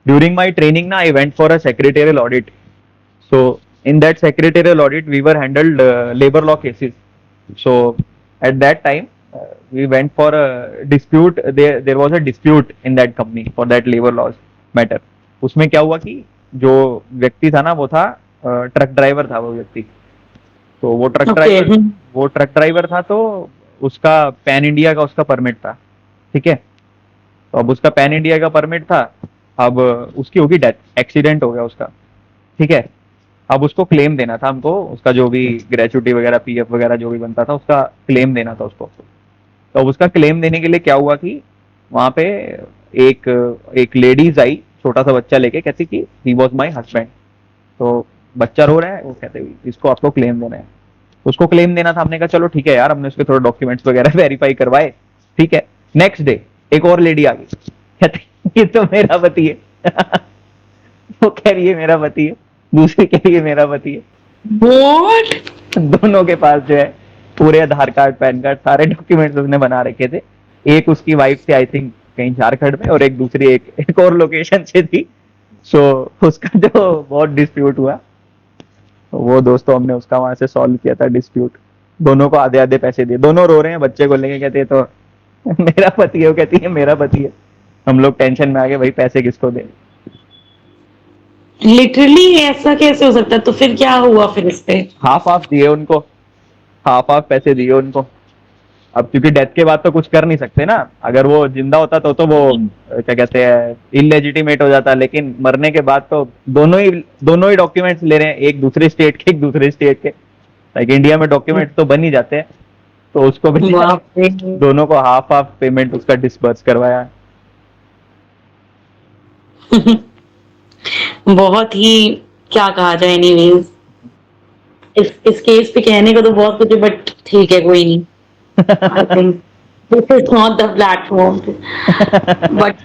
During my training na I went for a secretarial audit. So in that secretarial audit we were handled labor law cases. So at that time we went for a dispute. There was a dispute in that company for that labor laws matter. उसमें क्या हुआ कि जो व्यक्ति था ना वो था ट्रक ड्राइवर था वो व्यक्ति। तो Okay. वो ट्रक ड्राइवर था तो उसका पैन इंडिया का उसका परमिट था। ठीक है, तो अब उसका पैन इंडिया का परमिट था। अब उसकी होगी डेथ, एक्सीडेंट हो गया उसका। ठीक है, अब उसको क्लेम देना था हमको, उसका जो भी ग्रेचुटी वगैरह पीएफ वगैरह जो भी बनता था उसका क्लेम देना था उसको। तो अब उसका क्लेम देने के लिए क्या हुआ कि वहां पे एक एक लेडीज आई छोटा सा बच्चा लेके, कहती कि ही वॉज माई हस्बैंड। तो बच्चा रो रहा है, वो कहते इसको आपको क्लेम देना है। उसको क्लेम देना था, हमने कहा चलो ठीक है यार, हमने उसके थोड़े डॉक्यूमेंट्स वगैरह वेरीफाई करवाए। ठीक है, नेक्स्ट डे एक और लेडी आ गई, कहती ये तो मेरा पति है। वो कह रही है मेरा पति है, दूसरी कह रही है मेरा पति है। What? दोनों के पास जो है पूरे आधार कार्ड पैन कार्ड सारे डॉक्यूमेंट्स उसने बना रखे थे। एक उसकी वाइफ थी आई थिंक कहीं झारखंड में, और एक दूसरी एक और लोकेशन से थी। सो उसका जो बहुत डिस्प्यूट हुआ, वो दोस्तों हमने उसका वहां से सॉल्व किया था डिस्प्यूट। दोनों को आधे आधे पैसे दिए, दोनों रो रहे हैं बच्चे को लेके, कहते तो मेरा पति है, वो कहती है मेरा पति है। हम लोग टेंशन में आ गए भाई पैसे किसको दे। लिटरली ऐसा कैसे हो सकता है? तो फिर क्या हुआ फिर इस पे? हाफ हाफ दिए उनको, हाफ हाफ पैसे दिए उनको। अब क्योंकि डेथ के बाद तो कुछ कर नहीं सकते ना, अगर वो जिंदा होता तो वो क्या कहते हैं इलेजिटिमेट हो जाता, लेकिन मरने के बाद तो दोनों ही डॉक्यूमेंट्स ले रहे हैं, एक दूसरे स्टेट के एक दूसरे स्टेट के। लाइक इंडिया में डॉक्यूमेंट तो बन ही जाते हैं, तो उसको भी बाप रे। दोनों को हाफ हाफ पेमेंट उसका डिस्बर्स करवाया। बहुत ही, क्या कहा जाए, एनीवेज इस केस पे कहने को तो बहुत कुछ है, बट ठीक है, कोई नहीं। I think this is not the platform, but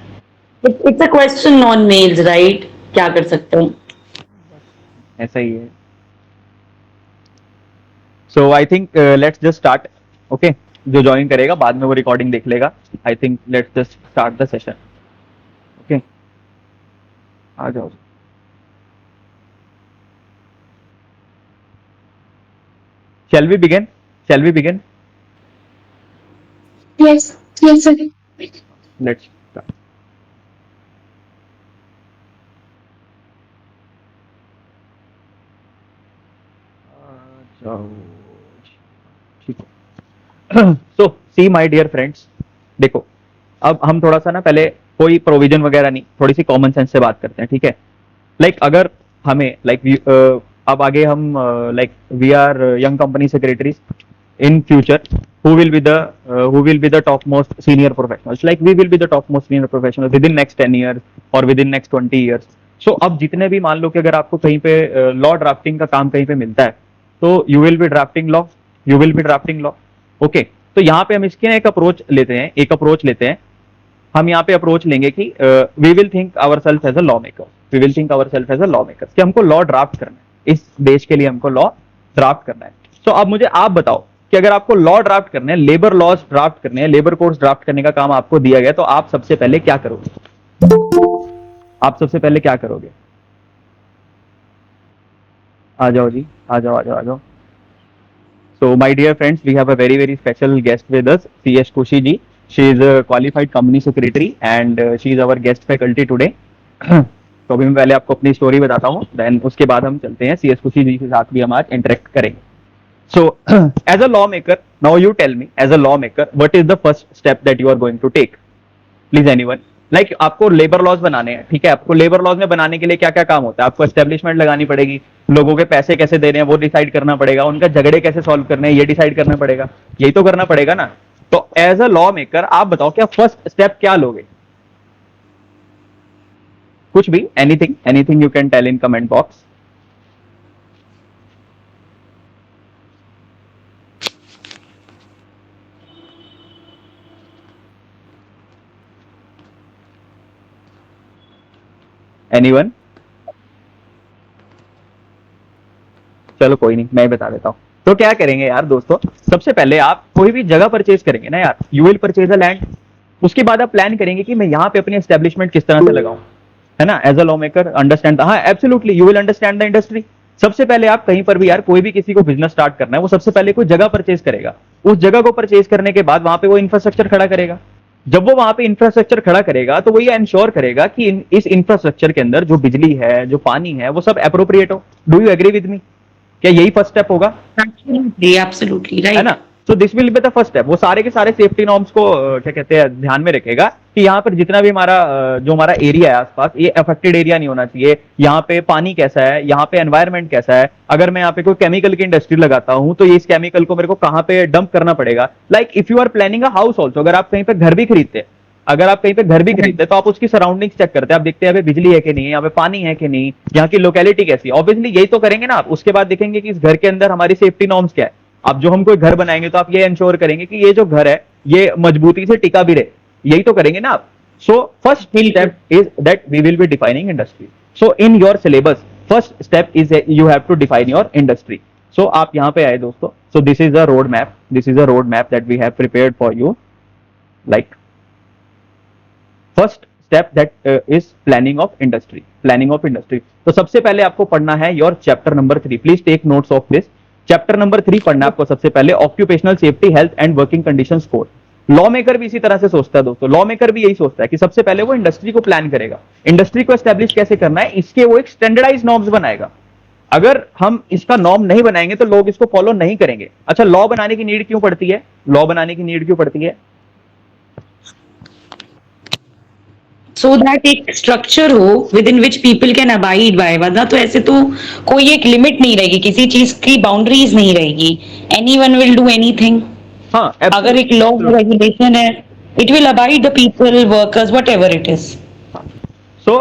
it's a question on males, right? क्या कर सकते हो? ऐसा ही है। So I think let's just start. Okay, जो ज्वाइन करेगा बाद में वो रिकॉर्डिंग देख लेगा। I think let's just start the session. Okay, आ जाओ। Shall we begin? Shall we begin? Yes, yes, sir. Let's start. So see my dear friends, देखो अब हम थोड़ा सा ना पहले कोई प्रोविजन वगैरह नहीं, थोड़ी सी कॉमन सेंस से बात करते हैं। ठीक है, लाइक अगर हमें अब आगे हम like we are young company secretaries in future, who will be the topmost senior professionals, like we will be the topmost senior professionals within next 10 years or within next 20 years. So अब जितने भी मान लो कि अगर आपको कहीं पे law drafting का काम कहीं पे मिलता है तो you will B drafting law, you will B drafting law. Okay, तो यहाँ पे हम इसके एक अप्रोच लेते हैं, हम यहाँ पे अप्रोच लेंगे कि we will think our self as a law maker, we will think our self as a law maker, कि हमको लॉ ड्राफ्ट करना है, इस देश के लिए हमको लॉ ड्राफ्ट करना है। तो अब मुझे आप बताओ कि अगर आपको लॉ ड्राफ्ट करने हैं, लेबर लॉज ड्राफ्ट करने हैं, लेबर कोड्स ड्राफ्ट करने का काम आपको दिया गया, तो आप सबसे पहले क्या करोगे? आप सबसे पहले क्या करोगे? आ जाओ जी, आ जाओ आ जाओ आ जाओ। So my dear friends, we have a very special guest with us, CS Kushi ji. She is a qualified company secretary and she is our guest faculty today. तो अभी मैं पहले आपको अपनी स्टोरी बताता हूँ, देन उसके बाद हम चलते हैं सीएस कुशी जी के साथ भी हम आज इंटरेक्ट करेंगे। So as a lawmaker, now you tell me, as a lawmaker, what is the first step that you are going to take? Please anyone. Like आपको लेबर लॉज बनाने हैं, ठीक है, आपको लेबर लॉज में बनाने के लिए क्या क्या काम होता है? आपको एस्टेब्लिशमेंट लगानी पड़ेगी, लोगों के पैसे कैसे देने हैं वो डिसाइड करना पड़ेगा, उनका झगड़े कैसे सॉल्व करने हैं ये डिसाइड करना पड़ेगा, यही तो करना पड़ेगा ना। तो एज अ लॉ मेकर आप बताओ क्या फर्स्ट स्टेप क्या लोगे? कुछ भी, anything, anything you can tell in comment box. Anyone? चलो कोई नहीं, मैं बता देता हूँ। तो क्या करेंगे यार दोस्तों, सबसे पहले आप कोई भी जगह परचेज करेंगे ना यार, you will purchase a land. उसके बाद आप प्लान करेंगे कि मैं यहाँ पे अपनी एस्टेब्लिशमेंट किस तरह से लगाऊं। है ना, as a law maker understand, हाँ absolutely you will understand the industry. सबसे पहले आप कहीं पर भी यार कोई भी किसी को बिजनेस स्टार्ट करना है, वो सबसे पहले कोई जगह परचेज करेगा, उस जगह को परचेज करने के बाद वहां पे वो इंफ्रास्ट्रक्चर खड़ा करेगा। जब वो वहां पे इंफ्रास्ट्रक्चर खड़ा करेगा तो वो ये इंश्योर करेगा कि इस इंफ्रास्ट्रक्चर के अंदर जो बिजली है, जो पानी है, वो सब अप्रोप्रिएट हो। Do you agree with me? क्या यही फर्स्ट स्टेप होगा? एब्सोल्युटली है राइट। ना? So this will be the first step. वो सारे के सारे सेफ्टी नॉर्म्स को क्या कहते हैं ध्यान में रखेगा कि यहाँ पर जितना भी हमारा जो हमारा एरिया है आसपास, ये अफेक्टेड एरिया नहीं होना चाहिए। यहाँ पे पानी कैसा है, यहाँ पे एनवायरनमेंट कैसा है, अगर मैं यहाँ पे कोई केमिकल की इंडस्ट्री लगाता हूँ तो ये इस केमिकल को मेरे को कहाँ पे डंप करना पड़ेगा। Like if you are planning a house also, अगर आप कहीं पे घर भी खरीदते, अगर आप कहीं पे घर भी खरीदते तो आप उसकी सराउंडिंग्स चेक करते हैं, आप देखते हैं यहाँ पे बिजली है कि नहीं, यहाँ पे पानी है कि नहीं, यहाँ की लोकेलिटी कैसी है। ऑब्वियसली यही तो करेंगे ना आप। उसके बाद देखेंगे कि इस घर के अंदर हमारी सेफ्टी नॉर्म्स क्या है। अब जो हम कोई घर बनाएंगे तो आप ये इंश्योर करेंगे कि ये जो घर है ये मजबूती से टिका भी रहे, यही तो करेंगे ना आप। So first step is that we will be defining industry. So in your syllabus first step is you have to define your industry. So आप यहाँ पे आए दोस्तों। So this is a road map, this is a road map that we have prepared for you. Like first step that is planning of industry, planning of industry. तो सबसे पहले आपको पढ़ना है your chapter number 3। Please take notes of this. Chapter number 3 पढ़ना है आपको सबसे पहले, occupational safety health and working conditions code. Law maker भी इसी तरह से सोचता है दोस्तों। लॉ मेकर भी यही सोचता है कि सबसे पहले वो इंडस्ट्री को प्लान करेगा, इंडस्ट्री को एस्टेब्लिश कैसे करना है, इसके वो एक स्टैंडर्डाइज नॉर्म्स बनाएगा। अगर हम इसका नॉर्म नहीं बनाएंगे तो लोग इसको फॉलो नहीं करेंगे। अच्छा, लॉ बनाने की नीड क्यों पड़ती है? लॉ बनाने की नीड क्यों पड़ती है? सो दैट एक स्ट्रक्चर हो with in which people can abide by, वरना तो ऐसे तो कोई एक लिमिट नहीं रहेगी, किसी चीज की बाउंड्रीज नहीं रहेगी, एनीवन विल डू एनीथिंग। हाँ, अगर एक लॉ रेगुलेशन है, it will abide the people, workers, whatever it is. So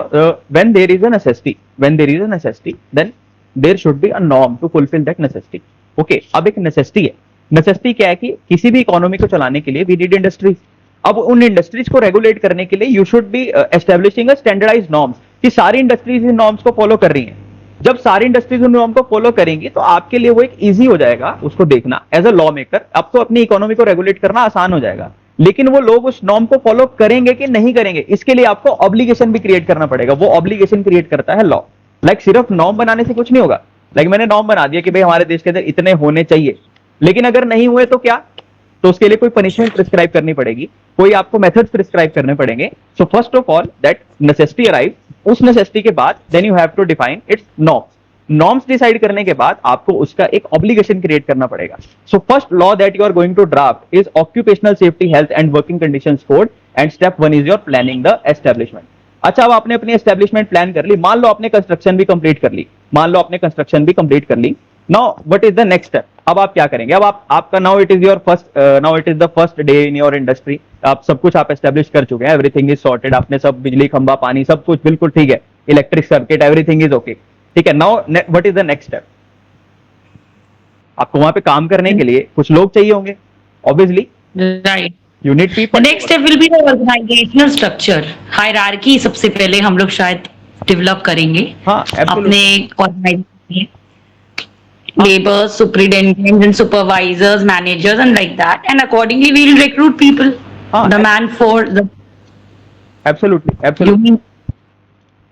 when there is a necessity, when there is a necessity, then there should be a norm to fulfill that necessity. Okay, अब एक necessity है। necessity क्या है कि किसी भी economy को चलाने के लिए we need industries। अब उन इंडस्ट्रीज को रेगुलेट करने के लिए you should be establishing a standardize norms, कि सारी इंडस्ट्रीज इन नॉर्म्स को फॉलो कर रही हैं। जब सारी इंडस्ट्रीज उन नॉर्म को फॉलो करेंगी तो आपके लिए वो एक इजी हो जाएगा उसको देखना एज अ लॉ मेकर। आपको अपनी इकोनॉमी को रेगुलेट करना आसान हो जाएगा। लेकिन वो लोग उस नॉर्म को फॉलो करेंगे कि नहीं करेंगे, इसके लिए आपको ऑब्लिगेशन भी क्रिएट करना पड़ेगा। वो ऑब्लिगेशन क्रिएट करता है लॉ। लाइक सिर्फ नॉर्म बनाने से कुछ नहीं होगा। लाइक मैंने नॉर्म बना दिया कि भाई हमारे देश के अंदर इतने होने चाहिए, लेकिन अगर नहीं हुए तो क्या? तो उसके लिए कोई पनिशमेंट प्रिस्क्राइब करनी पड़ेगी, कोई आपको मेथड्स प्रिस्क्राइब करने पड़ेंगे। So first of all that necessity arrive, उस नेसेसिटी के बाद then you have to define its norms. Norms decide करने के बाद आपको उसका एक ऑब्लिगेशन क्रिएट करना पड़ेगा। So first law that you are going to draft is occupational safety health and working conditions code and step 1 is your planning the establishment. अच्छा, अब आपने अपनी एस्टेब्लिशमेंट प्लान कर ली, मान लो आपने कंस्ट्रक्शन भी कंप्लीट कर ली, मान लो आपने कंस्ट्रक्शन भी कंप्लीट कर ली। Now what is the next step? अब आप क्या करेंगे? अब आपका now it is your first, now it is the first day in your industry. आप सब कुछ आप एस्टेब्लिश कर चुके हैं, एवरीथिंग इज सॉर्टेड, आपने सब बिजली खंबा पानी सब कुछ बिल्कुल ठीक है, electric circuit everything is okay, ठीक है। Now what is the next step? आपको वहां पे काम करने के लिए कुछ लोग चाहिए होंगे, obviously right. You need The people. next step will be the organizational structure. Hierarchy सबसे पहले हम लोग शायद डेवलप करेंगे हाँ, अपने organisation, laborers, superintendents and supervisors, managers and like that, and accordingly we will recruit people. हाँ, The man for the absolutely you absolutely. mean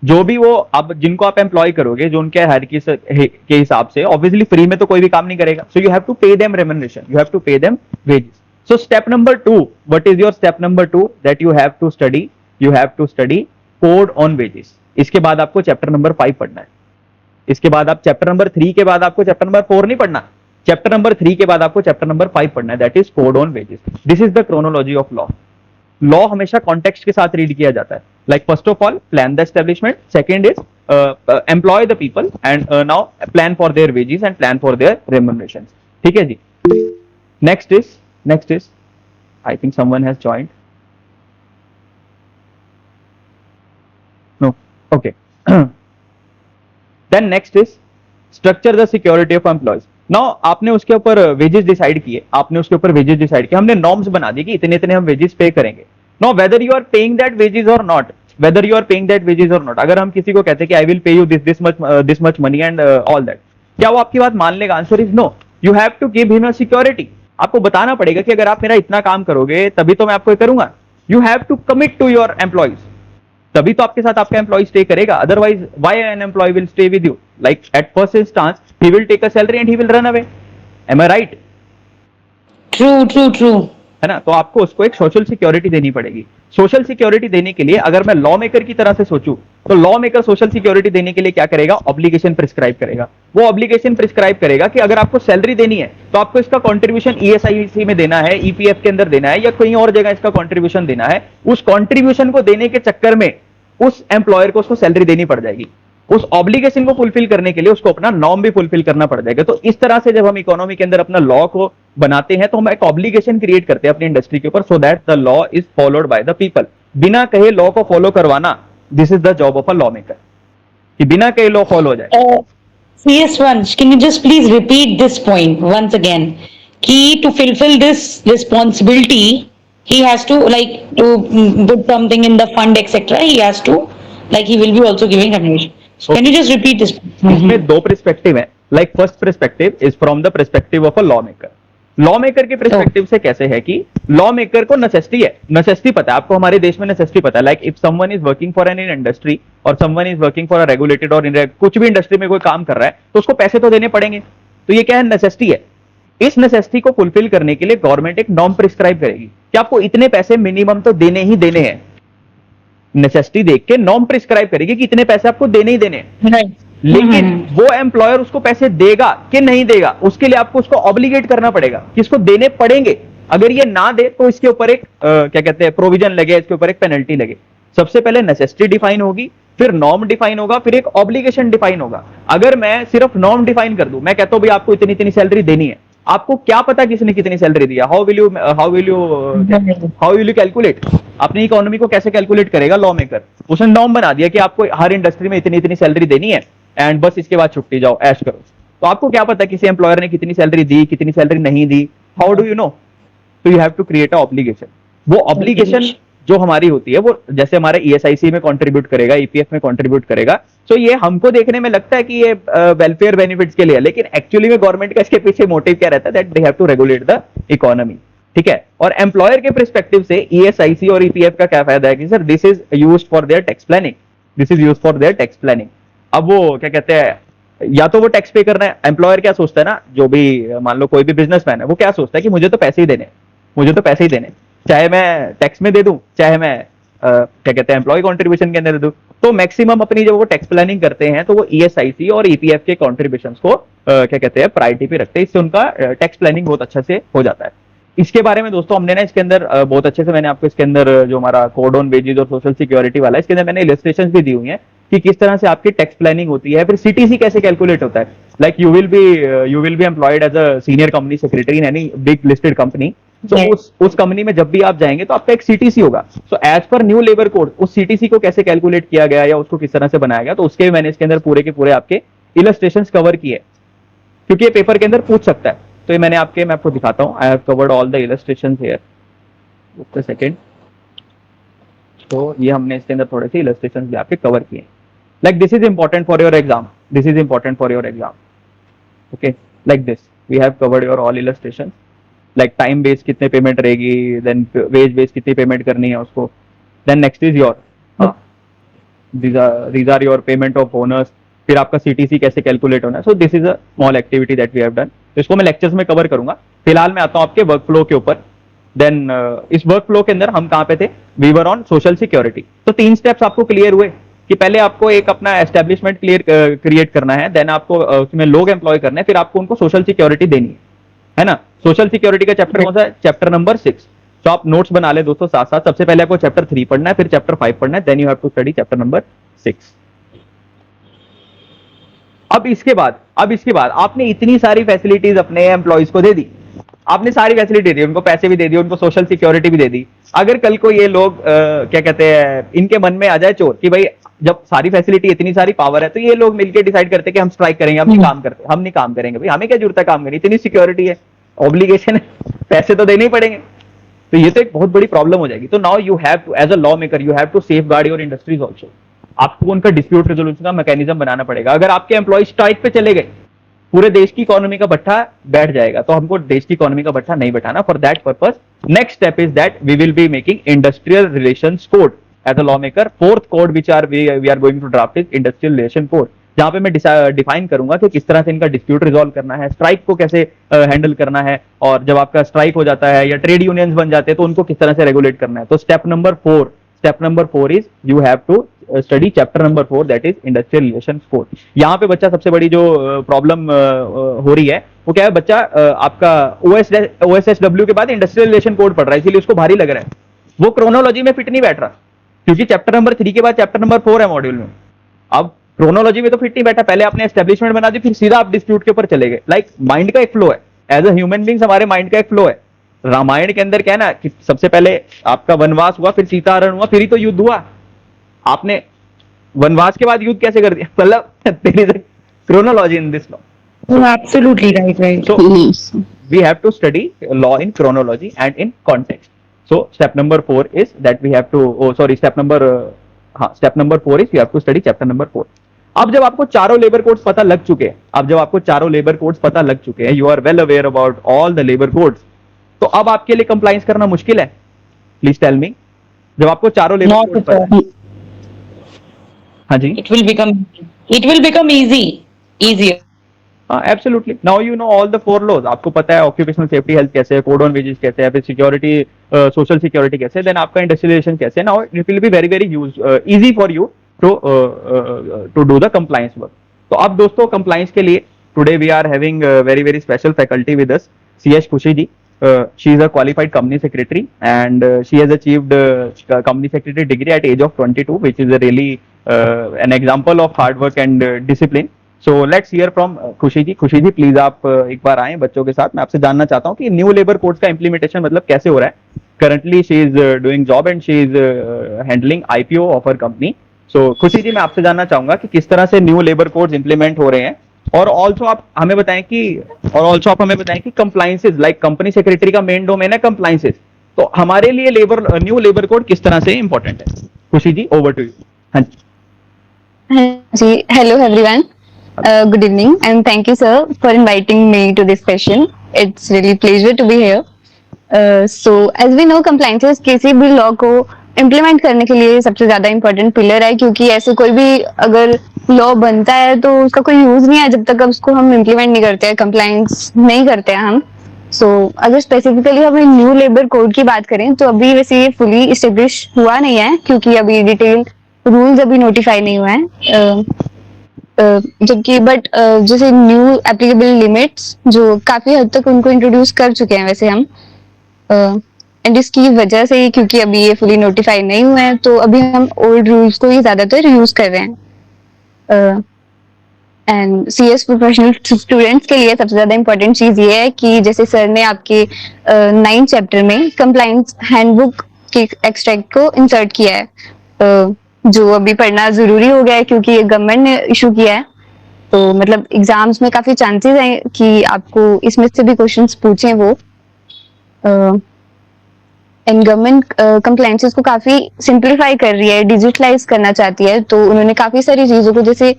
जो भी वो अब जिनको आप एम्प्लॉय करोगे, जो उनके हायरार्की के हिसाब से, ऑब्वियसली फ्री में तो कोई भी काम नहीं करेगा। So you have to pay them remuneration, you have to pay them wages. So step number 2, what is your step number 2? That you have to study, you have to study code on wages. इसके बाद आपको chapter number 5 पढ़ना है। इसके बाद आप chapter number 3 के बाद आपको चैप्टर नंबर 4 नहीं पढ़ना, चैप्टर नंबर 3 के बाद आपको चैप्टर नंबर 5 पढ़ना है, that is code on wages. This is the chronology of law. Law हमेशा कॉन्टेक्स्ट के साथ रीड किया जाता है। Like first of all plan the establishment, second is employ the people and now plan for their wages and plan for their remuneration. ठीक है जी। Next is I think someone has joined, no, okay. Then next is structure the security of employees. Now आपने उसके ऊपर wages decide किए, आपने उसके ऊपर वेजेस डिसाइड किए, हमने नॉर्म्स बना दिए कि इतने इतने हम वेजेस पे करेंगे। Now whether you are paying that wages or not, whether you are paying that wages or not, अगर हम किसी को कहते हैं कि I will pay you this much money and all that, क्या वो आपकी बात मान लेगा? Answer is no. You have to give him a security. आपको बताना पड़ेगा कि अगर आप मेरा इतना काम करोगे तभी तो मैं आपको करूंगा। You have to commit to your employees तभी तो आपके साथ आपका एम्प्लॉय स्टे करेगा, otherwise why an employee will stay with you? Like at first instance he will take a salary and he will run away. Am I right? True. है ना? तो आपको उसको एक सोशल सिक्योरिटी देनी पड़ेगी। सोशल सिक्योरिटी देने के लिए अगर मैं लॉ मेकर की तरह से सोचूं, तो लॉ मेकर सोशल सिक्योरिटी देने के लिए क्या करेगा? ऑब्लिगेशन प्रिस्क्राइब करेगा। वो ऑब्लिगेशन प्रिस्क्राइब करेगा कि अगर आपको सैलरी देनी है तो आपको इसका कंट्रीब्यूशन ईएसआईसी में देना है, ईपीएफ के अंदर देना है, या कहीं और जगह इसका कंट्रीब्यूशन देना है। उस कंट्रीब्यूशन को देने के चक्कर में उस एम्प्लॉयर को उसको सैलरी देनी पड़ जाएगी। उस ऑब्लिगेशन को फुलफिल करने के लिए उसको अपना नॉर्म भी फुलफिल करना पड़ जाएगा। तो इस तरह से जब हम इकोनॉमी के अंदर अपना लॉ को बनाते हैं तो हम एक ऑब्लिगेशन क्रिएट करते हैं अपनी इंडस्ट्री के ऊपर, so that the law is followed by the people. बिना कहे लॉ को फॉलो करवाना, this is the job of a law maker, कि बिना कहे लॉ फॉलो हो जाए। CS Vansh, can you just please repeat this point once again? Ki to fulfill this responsibility, he has to put something in the fund, etc. He has to he will be also giving donation. So can you just repeat this? इसमें दो perspective है। Like first perspective is from the perspective of a law maker. Law maker के perspective से कैसे है कि law maker को necessity है, नेसेसिटी पता है आपको, हमारे देश में नेसेसिटी पता है। Like if someone is working for an industry or someone is working for a regulated और कुछ भी इंडस्ट्री में कोई काम कर रहा है तो उसको पैसे तो देने पड़ेंगे। तो ये क्या है? नेसेसिटी है। इस नेसेसिटी को फुलफिल करने के लिए गवर्नमेंट एक नॉर्म प्रिस्क्राइब करेगी कि आपको इतने पैसे मिनिमम तो देने ही देने हैं। नेसेसिटी देख के नॉर्म प्रिस्क्राइब करेगी कि इतने पैसे आपको देने ही देने हैं। लेकिन वो एम्प्लॉयर उसको पैसे देगा कि नहीं देगा, उसके लिए आपको उसको ऑब्लिगेट करना पड़ेगा कि इसको देने पड़ेंगे। अगर ये ना दे तो इसके ऊपर एक क्या कहते हैं, प्रोविजन लगे, इसके ऊपर एक पेनल्टी लगे। सबसे पहले नेसेसिटी डिफाइन होगी, फिर नॉर्म डिफाइन होगा, फिर एक ऑब्लिगेशन डिफाइन होगा। अगर मैं सिर्फ नॉर्म डिफाइन कर दूं, मैं कहता हूं भाई आपको इतनी इतनी सैलरी देनी है, आपको क्या पता किसने कितनी सैलरी दिया? How will you calculate? अपनी इकोनॉमी को कैसे कैलकुलेट करेगा लॉ मेकर? उसने नॉर्म बना दिया कि आपको हर इंडस्ट्री में इतनी इतनी सैलरी देनी है एंड बस इसके बाद छुट्टी, जाओ ऐश करो। तो आपको क्या पता किसी एम्प्लॉयर ने कितनी सैलरी दी, कितनी सैलरी नहीं दी? How do you know? तो you have to create a obligation. वो ऑब्लिगेशन जो हमारी होती है, वो जैसे हमारे ईएसआईसी में कंट्रीब्यूट करेगा, ईपीएफ में कंट्रीब्यूट करेगा। तो ये हमको देखने में लगता है कि ये वेलफेयर बेनिफिट्स के लिए, लेकिन एक्चुअली में गवर्नमेंट का इसके पीछे मोटिव क्या रहता है? That they have to regulate the economy. ठीक है? और एम्प्लॉयर के पर्सपेक्टिव से ईएसआईसी और ईपीएफ का क्या फायदा है कि sir this is used for their tax planning, this is used for their tax planning. अब वो क्या कहते हैं, या तो वो टैक्स पे करना है। एम्प्लॉयर क्या सोचता है ना, जो भी मान लो कोई भी बिजनेसमैन है, वो क्या सोचता है कि मुझे तो पैसे ही देने, मुझे तो पैसे ही देने, चाहे मैं टैक्स में दे दूं, चाहे मैं क्या कहते हैं एम्प्लॉय कंट्रीब्यूशन के अंदर दे दूं। तो मैक्सिमम अपनी जब वो टैक्स प्लानिंग करते हैं तो वो ईएसआईसी और ईपीएफ के कंट्रीब्यूशंस को क्या कहते हैं प्रायोरिटी पे रखते हैं। इससे उनका टैक्स प्लानिंग बहुत अच्छे से हो जाता है। इसके बारे में दोस्तों हमने ना इसके अंदर बहुत अच्छे से, मैंने आपको इसके अंदर जो हमारा कोड ऑन वेजेस और सोशल सिक्योरिटी वाला है, इसके अंदर मैंने इलस्ट्रेशंस भी दी हुई हैं कि किस तरह से आपकी टैक्स प्लानिंग होती है, फिर सीटीसी कैसे कैलकुलेट होता है। Like you will be employed as a senior company secretary in any big listed company. तो उस कंपनी में जब भी आप जाएंगे तो आपका एक सीटीसी होगा। So as per new labour code उस सीटीसी को कैसे कैलकुलेट किया गया या उसको किस तरह से बनाया गया, तो उसके मैंने इसके अंदर पूरे के पूरे आपके इलस्ट्रेशंस कवर किए, क्योंकि ये पेपर के अंदर पूछ सकता है। तो ये मैं आपको दिखाता हूं। I have covered all the illustrations here, just a second. तो ये हमने इसके अंदर थोड़े से इलस्ट्रेशंस भी आपके कवर किए। Like this is important for your exam, this is important for your exam. Okay, like this we have covered your all illustrations. Like time base कितने पेमेंट रहेगी, देन वेज बेस कितनी payment करनी है उसको, then next is your these are your payment of bonus, फिर आपका CTC कैसे calculate होना है। So this is a small activity that we have done. तो इसको मैं लेक्चर्स में कवर करूंगा। फिलहाल मैं आता हूं आपके वर्क फ्लो के ऊपर। देन इस वर्क फ्लो के अंदर हम कहां पे थे? We were on social security. तो 3 स्टेप्स आपको क्लियर हुए कि पहले आपको एक अपना एस्टेब्लिशमेंट क्रिएट करना है, देन आपको उसमें लोग एम्प्लॉय करने हैं, फिर आपको उनको सोशल सिक्योरिटी देनी है ना। सोशल सिक्योरिटी का चैप्टर कौन सा है? Chapter number 6। तो आप नोट्स बना ले दोस्तों साथ साथ। सबसे पहले आपको चैप्टर 3 पढ़ना है, फिर चैप्टर 5 पढ़ना है, then you have to study chapter number 6। अब इसके बाद आपने इतनी सारी फैसिलिटीज अपने एम्प्लॉइज को दे दी, आपने सारी फैसिलिटी दी, उनको पैसे भी दे दिए, उनको सोशल सिक्योरिटी भी दे दी। अगर कल को ये लोग क्या कहते हैं, इनके मन में आ जाए चोर कि भाई जब सारी फैसिलिटी, इतनी सारी पावर है, तो ये लोग मिलकर डिसाइड करते हैं कि हम स्ट्राइक करेंगे, हम नहीं काम करेंगे। भाई हमें क्या जरूरत है काम करने, इतनी सिक्योरिटी है, ऑब्लिगेशन है, पैसे तो देने ही पड़ेंगे। तो ये तो एक बहुत बड़ी प्रॉब्लम हो जाएगी। तो now you have to, as a law maker, you have to safeguard your industries also. आपको उनका डिस्प्यूट रेजोल्यूशन का मैकेनिज्म बनाना पड़ेगा। अगर आपके एम्प्लॉय स्ट्राइक पे चले गए, पूरे देश की इकोनॉमी का भट्ठा बैठ जाएगा। तो हमको देश की इकोनॉमी का भट्ठा नहीं बैठाना। For that purpose next step is that we will be making industrial relations code as a law maker, fourth code which are we are going to draft is industrial relation code, जहां पे मैं define करूंगा कि किस तरह से इनका dispute resolve करना है, स्ट्राइक को कैसे हैंडल करना है, और जब आपका स्ट्राइक हो जाता है या ट्रेड यूनियंस बन जाते हैं तो उनको किस तरह से रेगुलेट करना है। तो step number 4 is you have to study chapter number 4 that is industrial relation code. यहाँ पे बच्चा सबसे बड़ी जो प्रॉब्लम हो रही है वो क्या है, बच्चा आपका OSSW के बाद इंडस्ट्रियल रिलेशन कोड पढ़ रहा है, इसीलिए उसको भारी लग रहा है, वो क्रोनोलॉजी में फिट नहीं बैठ रहा, क्योंकि चैप्टर नंबर 3 के बाद चैप्टर नंबर 4 है मॉड्यूल में। अब क्रोनोलॉजी में तो फिट नहीं बैठा, पहले आपने एस्टेब्लिशमेंट बना दी, फिर सीधा आप डिस्प्यूट के ऊपर चले गए। लाइक माइंड का एक फ्लो है, एज अ ह्यूमन बींग्स हमारे माइंड का एक फ्लो है। रामायण के अंदर क्या है ना कि सबसे पहले आपका वनवास हुआ, फिर सीताहरण हुआ, फिर ही तो युद्ध हुआ। आपने वनवास के बाद युद्ध कैसे कर दिया, मतलब there is a chronology in this law. Absolutely right. So we have to study law in chronology and in context. So step number 4 is that we have to, step number 4 is you have to study chapter number 4. अब जब आपको चारों labour codes पता लग चुके हैं, you are well aware about all the labour codes, तो अब आपके लिए कंप्लाइंस करना मुश्किल है? Please tell me. जब आपको चारों labour Not codes at all. हाँ जी, It will become easier. Absolutely, now you know all the 4 laws, आपको पता है ऑक्यूपेशनल सेफ्टी हेल्थ कैसे है, कोड ऑन वेजेस कैसे है, फिर सिक्योरिटी सोशल सिक्योरिटी कैसे है, देन आपका इंडस्ट्रियलाइजेशन कैसे है। Now it will be very very easy for you to do the compliance work. तो अब दोस्तों कंप्लायंस के लिए today we are having very very special faculty with us, CS Khushi ji. She is a qualified company secretary and she has achieved company secretary degree at age of 22, which is a really an example of hard work and discipline. So let's hear from खुशी जी। खुशी जी please आप एक बार आए बच्चों के साथ। मैं आपसे जानना चाहता हूँ कि न्यू लेबर कोड्स का इम्प्लीमेंटेशन मतलब कैसे हो रहा है। Currently she is doing job and she is handling IPO of her company. So Khushi ji मैं आपसे जानना चाहूंगा कि किस तरह से न्यू लेबर कोड्स इंप्लीमेंट हो रहे हैं, और ऑल्सो आप हमें बताएं कि कंप्लायंसेस, लाइक कंपनी सेक्रेटरी का मेन डोमेन है कंप्लायंसेस, तो हमारे लिए न्यू लेबर कोड किस तरह से इंपॉर्टेंट है। खुशी जी ओवर टू यू। हाँ जी। Hello everyone. Good evening and thank you sir for inviting me to this session. It's really pleasure to be here. So as we know compliances किसी भी law को implement करने के लिए सबसे ज्यादा इम्पोर्टेंट पिलर है, क्योंकि ऐसे कोई भी अगर लॉ बनता है तो उसका कोई यूज नहीं है जब तक उसको हम इम्प्लीमेंट नहीं करते हैं, कंप्लायंस नहीं करते हैं हम। सो अगर स्पेसिफिकली हम न्यू लेबर कोड की बात करें तो अभी वैसे ये फुली इस्टेब्लिश हुआ नहीं है, क्योंकि अभी डिटेल रूल्स अभी नोटिफाई नहीं हुआ है। जबकि बट जैसे न्यू एप्लीकेबल लिमिट्स जो काफी हद तक उनको इंट्रोड्यूस कर चुके हैं वैसे हम, एंड इसकी वजह से क्योंकि अभी ये फुली नोटिफाई नहीं हुए हैं तो अभी हम ओल्ड रूल्स को ही ज्यादातर यूज कर रहे हैं। एंड CS प्रोफेशनल स्टूडेंट्स के लिए सबसे ज्यादा इम्पोर्टेंट चीज ये है कि जैसे सर ने आपके 9th चैप्टर में कंप्लायंस हैंडबुक के एक्सट्रैक्ट को इंसर्ट किया है, जो अभी पढ़ना जरूरी हो गया है क्योंकि ये गवर्नमेंट ने इशू किया है। तो मतलब एग्जाम्स में काफी चांसेस हैं कि आपको इसमें से भी क्वेश्चंस पूछें वो। एंड गवर्नमेंट कंप्लायंसेस को काफी सिंप्लीफाई कर रही है, डिजिटलाइज करना चाहती है, तो उन्होंने काफी सारी चीजों को जैसे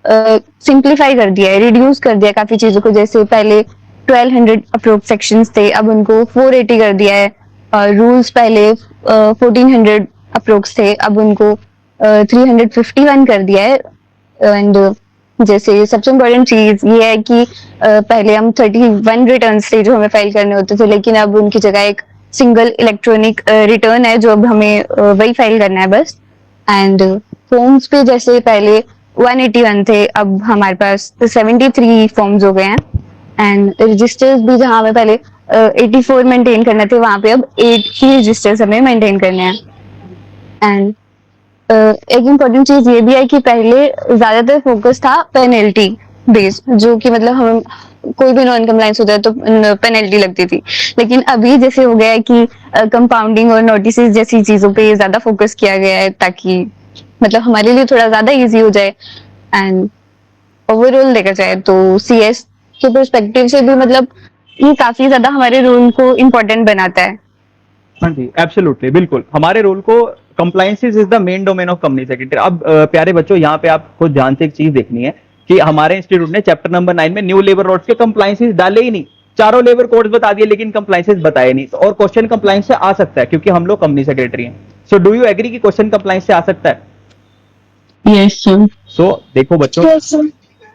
सिंप्लीफाई कर दिया है, रिड्यूस कर दिया काफी चीजों को। जैसे पहले 1200 अप्रोक्स सेक्शंस थे, अब उनको 480 कर दिया है। रूल्स पहले 1400 अप्रोक्स थे, अब उनको 351 कर दिया है। एंड जैसे सबसे इम्पोर्टेंट चीज ये है कि पहले हम 31 रिटर्न्स थे जो हमें फाइल करने होते थे, लेकिन अब उनकी जगह एक सिंगल इलेक्ट्रॉनिक रिटर्न है जो अब हमें वही फाइल करना है बस। एंड फॉर्म्स पे जैसे पहले 181 थे, अब हमारे पास 73 फॉर्म्स हो गए हैं। एंड रजिस्टर्स भी जहाँ हमें पहले 84 मेंटेन करने थे, वहां पे अब 8 ही रजिस्टर्स हमें मेंटेन करने हैं। एंड एक इम्पोर्टेंट चीज ये भी है कि पहले ज्यादातर फोकस था पेनल्टी बेस्ड, जो कि मतलब हम कोई भी नॉन कंप्लायंस होता है तो पेनल्टी लगती थी, लेकिन अभी जैसे हो गया है कि कंपाउंडिंग और नोटिस जैसी चीजों पे ज्यादा फोकस किया गया है ताकि मतलब हमारे लिए थोड़ा ज्यादा इजी हो जाए। एंड ओवरऑल देखा जाए तो CS के पर्सपेक्टिव से भी मतलब ये काफी ज्यादा हमारे रोल को इम्पोर्टेंट बनाता है। हाँ जी एब्सोल्युटली, बिल्कुल हमारे रोल को compliances is the main domain of company secretary. अब प्यारे बच्चों यहाँ पे आपको ध्यान से एक चीज देखनी है कि हमारे इंस्टीट्यूट ने चैप्टर नंबर 9 में न्यू लेबर कोड्स के कंप्लायंसेस डाले ही नहीं, चारों लेबर कोड्स बता दिए लेकिन कंप्लायंसेस बताए नहीं। और क्वेश्चन कंप्लायंस से आ सकता है क्योंकि हम लोग कंपनी सेक्रेटरी हैं। सो डू यू एग्री कि क्वेश्चन कंप्लायंस से आ सकता है? Yes sir. सो देखो बच्चों,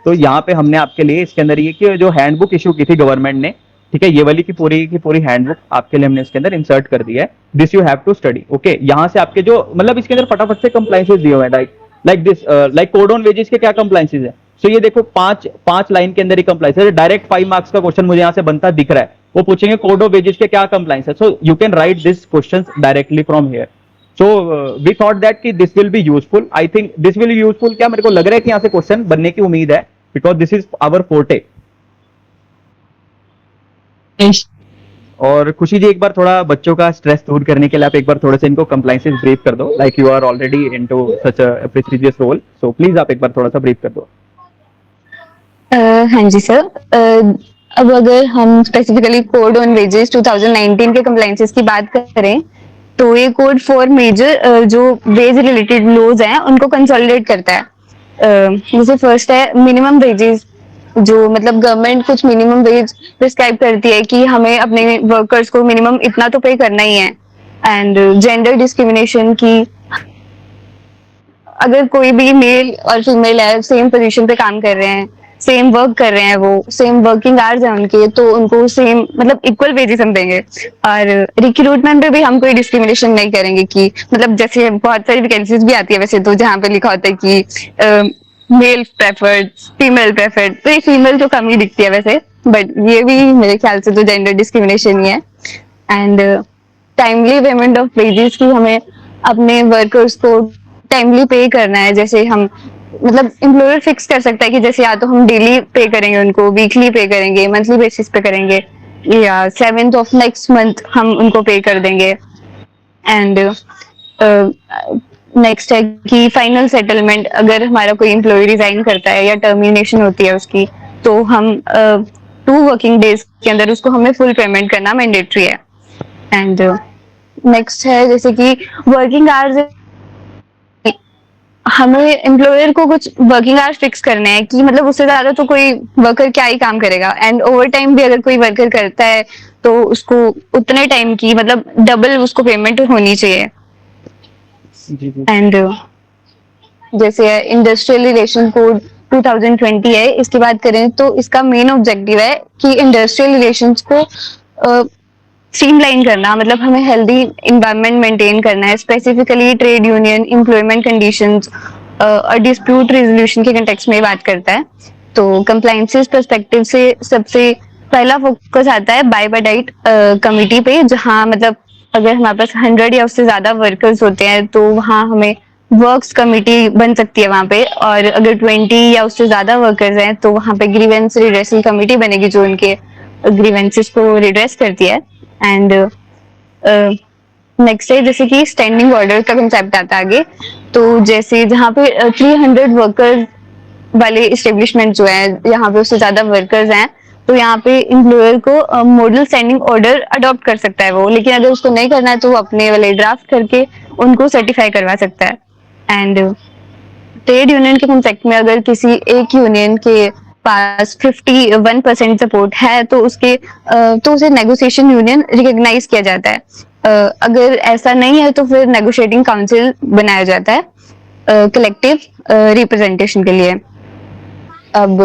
तो यहाँ पे हमने आपके लिए इसके अंदर ये कि जो हैंडबुक इशू की थी गवर्नमेंट ने, ठीक है, ये वाली की पूरी हैंडबुक आपके लिए हमने इसके अंदर इंसर्ट कर दिया है। This you have to study, okay. यहाँ से आपके जो मतलब इसके अंदर फटाफट से कंप्लायंसेस दिए हुए हैं, like this, like code on wages के क्या कंप्लायंसेस है। सो ये देखो, पांच लाइन के अंदर ही कंप्लायंस है। डायरेक्ट 5 मार्क्स का क्वेश्चन मुझे यहाँ से बनता दिख रहा है। वो पूछेंगे कोड ऑफ वेजेस के क्या कंप्लायंस है। So you can write this question directly from here. So we thought that कि this will be useful. I think this will useful, क्या मेरे को लग रहा है कि यहाँ से क्वेश्चन बनने की उम्मीद है, because this is our forte. और खुशी जी, एक बार थोड़ा बच्चों का स्ट्रेस दूर करने के लिए आप एक बार थोड़े से इनको कंप्लायंसेस ब्रीफ कर दो, like you are already into such a prestigious role. So please आप एक बार थोड़ा सा ब्रीफ कर दो। हाँ जी सर। अब अगर हम स्पेसिफिकली कोड ऑन वेजेस 2019 के कंप्लायंसेस की बात करें, तो ये कोड 4 मेजर जो वेज रिलेटेड लॉज हैं उनको कंसोलिडेट करता है। जैसे फर्स्ट है मिनिमम वेजेस, जो मतलब गवर्नमेंट कुछ मिनिमम वेज प्रिस्क्राइब करती है कि हमें अपने वर्कर्स को मिनिमम इतना तो पे करना ही है। एंड जेंडर डिस्क्रिमिनेशन की, अगर कोई भी मेल और फीमेल है, सेम पोजीशन पे काम कर रहे हैं, सेम वर्क कर रहे हैं, वो सेम वर्किंग आवर्स हैं उनके, तो उनको सेम मतलब इक्वल वेजेस हम देंगे। और रिक्रूटमेंट पे भी हम कोई डिस्क्रिमिनेशन नहीं करेंगे कि मतलब जैसे बहुत सारी वैकेंसीज भी आती है वैसे, तो जहाँ पे लिखा होता है कि मेल प्रेफर्ड, फीमेल प्रेफर्ड, तो ये फीमेल तो कम ही दिखती है वैसे, बट ये भी मेरे ख्याल से तो जेंडर डिस्क्रिमिनेशन ही है। And timely payment of wages की, हमें अपने वर्कर्स को टाइमली पे करना है। जैसे हम मतलब एम्प्लॉयर फिक्स कर सकता है कि जैसे या तो हम डेली पे करेंगे उनको, वीकली पे करेंगे, मंथली बेसिस पे करेंगे, या 7th ऑफ नेक्स्ट मंथ हम उनको पे कर देंगे। एंड नेक्स्ट है कि फाइनल सेटलमेंट, अगर हमारा कोई एम्प्लॉय रिजाइन करता है या टर्मिनेशन होती है उसकी, तो हम 2 वर्किंग डेज के अंदर उसको हमें फुल पेमेंट करना मैंडेटरी है। एंड नेक्स्ट है जैसे कि वर्किंग आवर्स, हमें एम्प्लॉयर को कुछ वर्किंग आवर्स फिक्स करने हैं कि मतलब उससे ज्यादा तो कोई वर्कर क्या ही काम करेगा। एंड ओवर टाइम भी अगर कोई वर्कर करता है तो उसको उतने टाइम की मतलब डबल उसको पेमेंट होनी चाहिए। एंड जैसे इंडस्ट्रियल रिलेशन कोड 2020 है, इसकी बात करें तो इसका मेन ऑब्जेक्टिव है कि इंडस्ट्रियल रिलेशंस को स्ट्रीमलाइन करना, मतलब हमें हेल्दी इन्वायरमेंट मेंटेन करना है। Specifically trade union, employment conditions और डिस्प्यूट रेजोल्यूशन के कंटेक्स्ट में बात करता है। तो कंप्लायंसेस पर्सपेक्टिव से सबसे पहला फोकस आता है बाय बाय डाइट कमिटी पे, जहां मतलब अगर हमारे पास 100 या उससे ज्यादा वर्कर्स होते हैं तो वहां हमें वर्क्स कमिटी बन सकती है वहां पे। और अगर 20 या उससे ज्यादा वर्कर्स हैं तो वहां पे ग्रीवेंस रिड्रेसल कमिटी बनेगी जो उनके ग्रीवेंसेस को रिड्रेस करती है। एंड नेक्स्ट है जैसे कि स्टैंडिंग ऑर्डर का कंसेप्ट आता है आगे। तो जैसे जहाँ पे 300 वर्कर्स वाले इस्टेब्लिशमेंट जो है, यहाँ पे उससे ज्यादा वर्कर्स हैं, तो यहाँ पे एम्प्लॉयर को मॉडल स्टैंडिंग ऑर्डर अडॉप्ट कर सकता है वो, लेकिन अगर उसको नहीं करना है तो वो अपने वाले ड्राफ्ट करके उनको सर्टिफाई करवा सकता है। एंड ट्रेड यूनियन के कॉन्सेप्ट में अगर किसी एक यूनियन के पास 51% सपोर्ट है तो उसके तो उसे नेगोशिएशन यूनियन रिकॉग्नाइज किया जाता है। अगर ऐसा नहीं है तो फिर नेगोशिएटिंग काउंसिल बनाया जाता है कलेक्टिव रिप्रेजेंटेशन के लिए। अब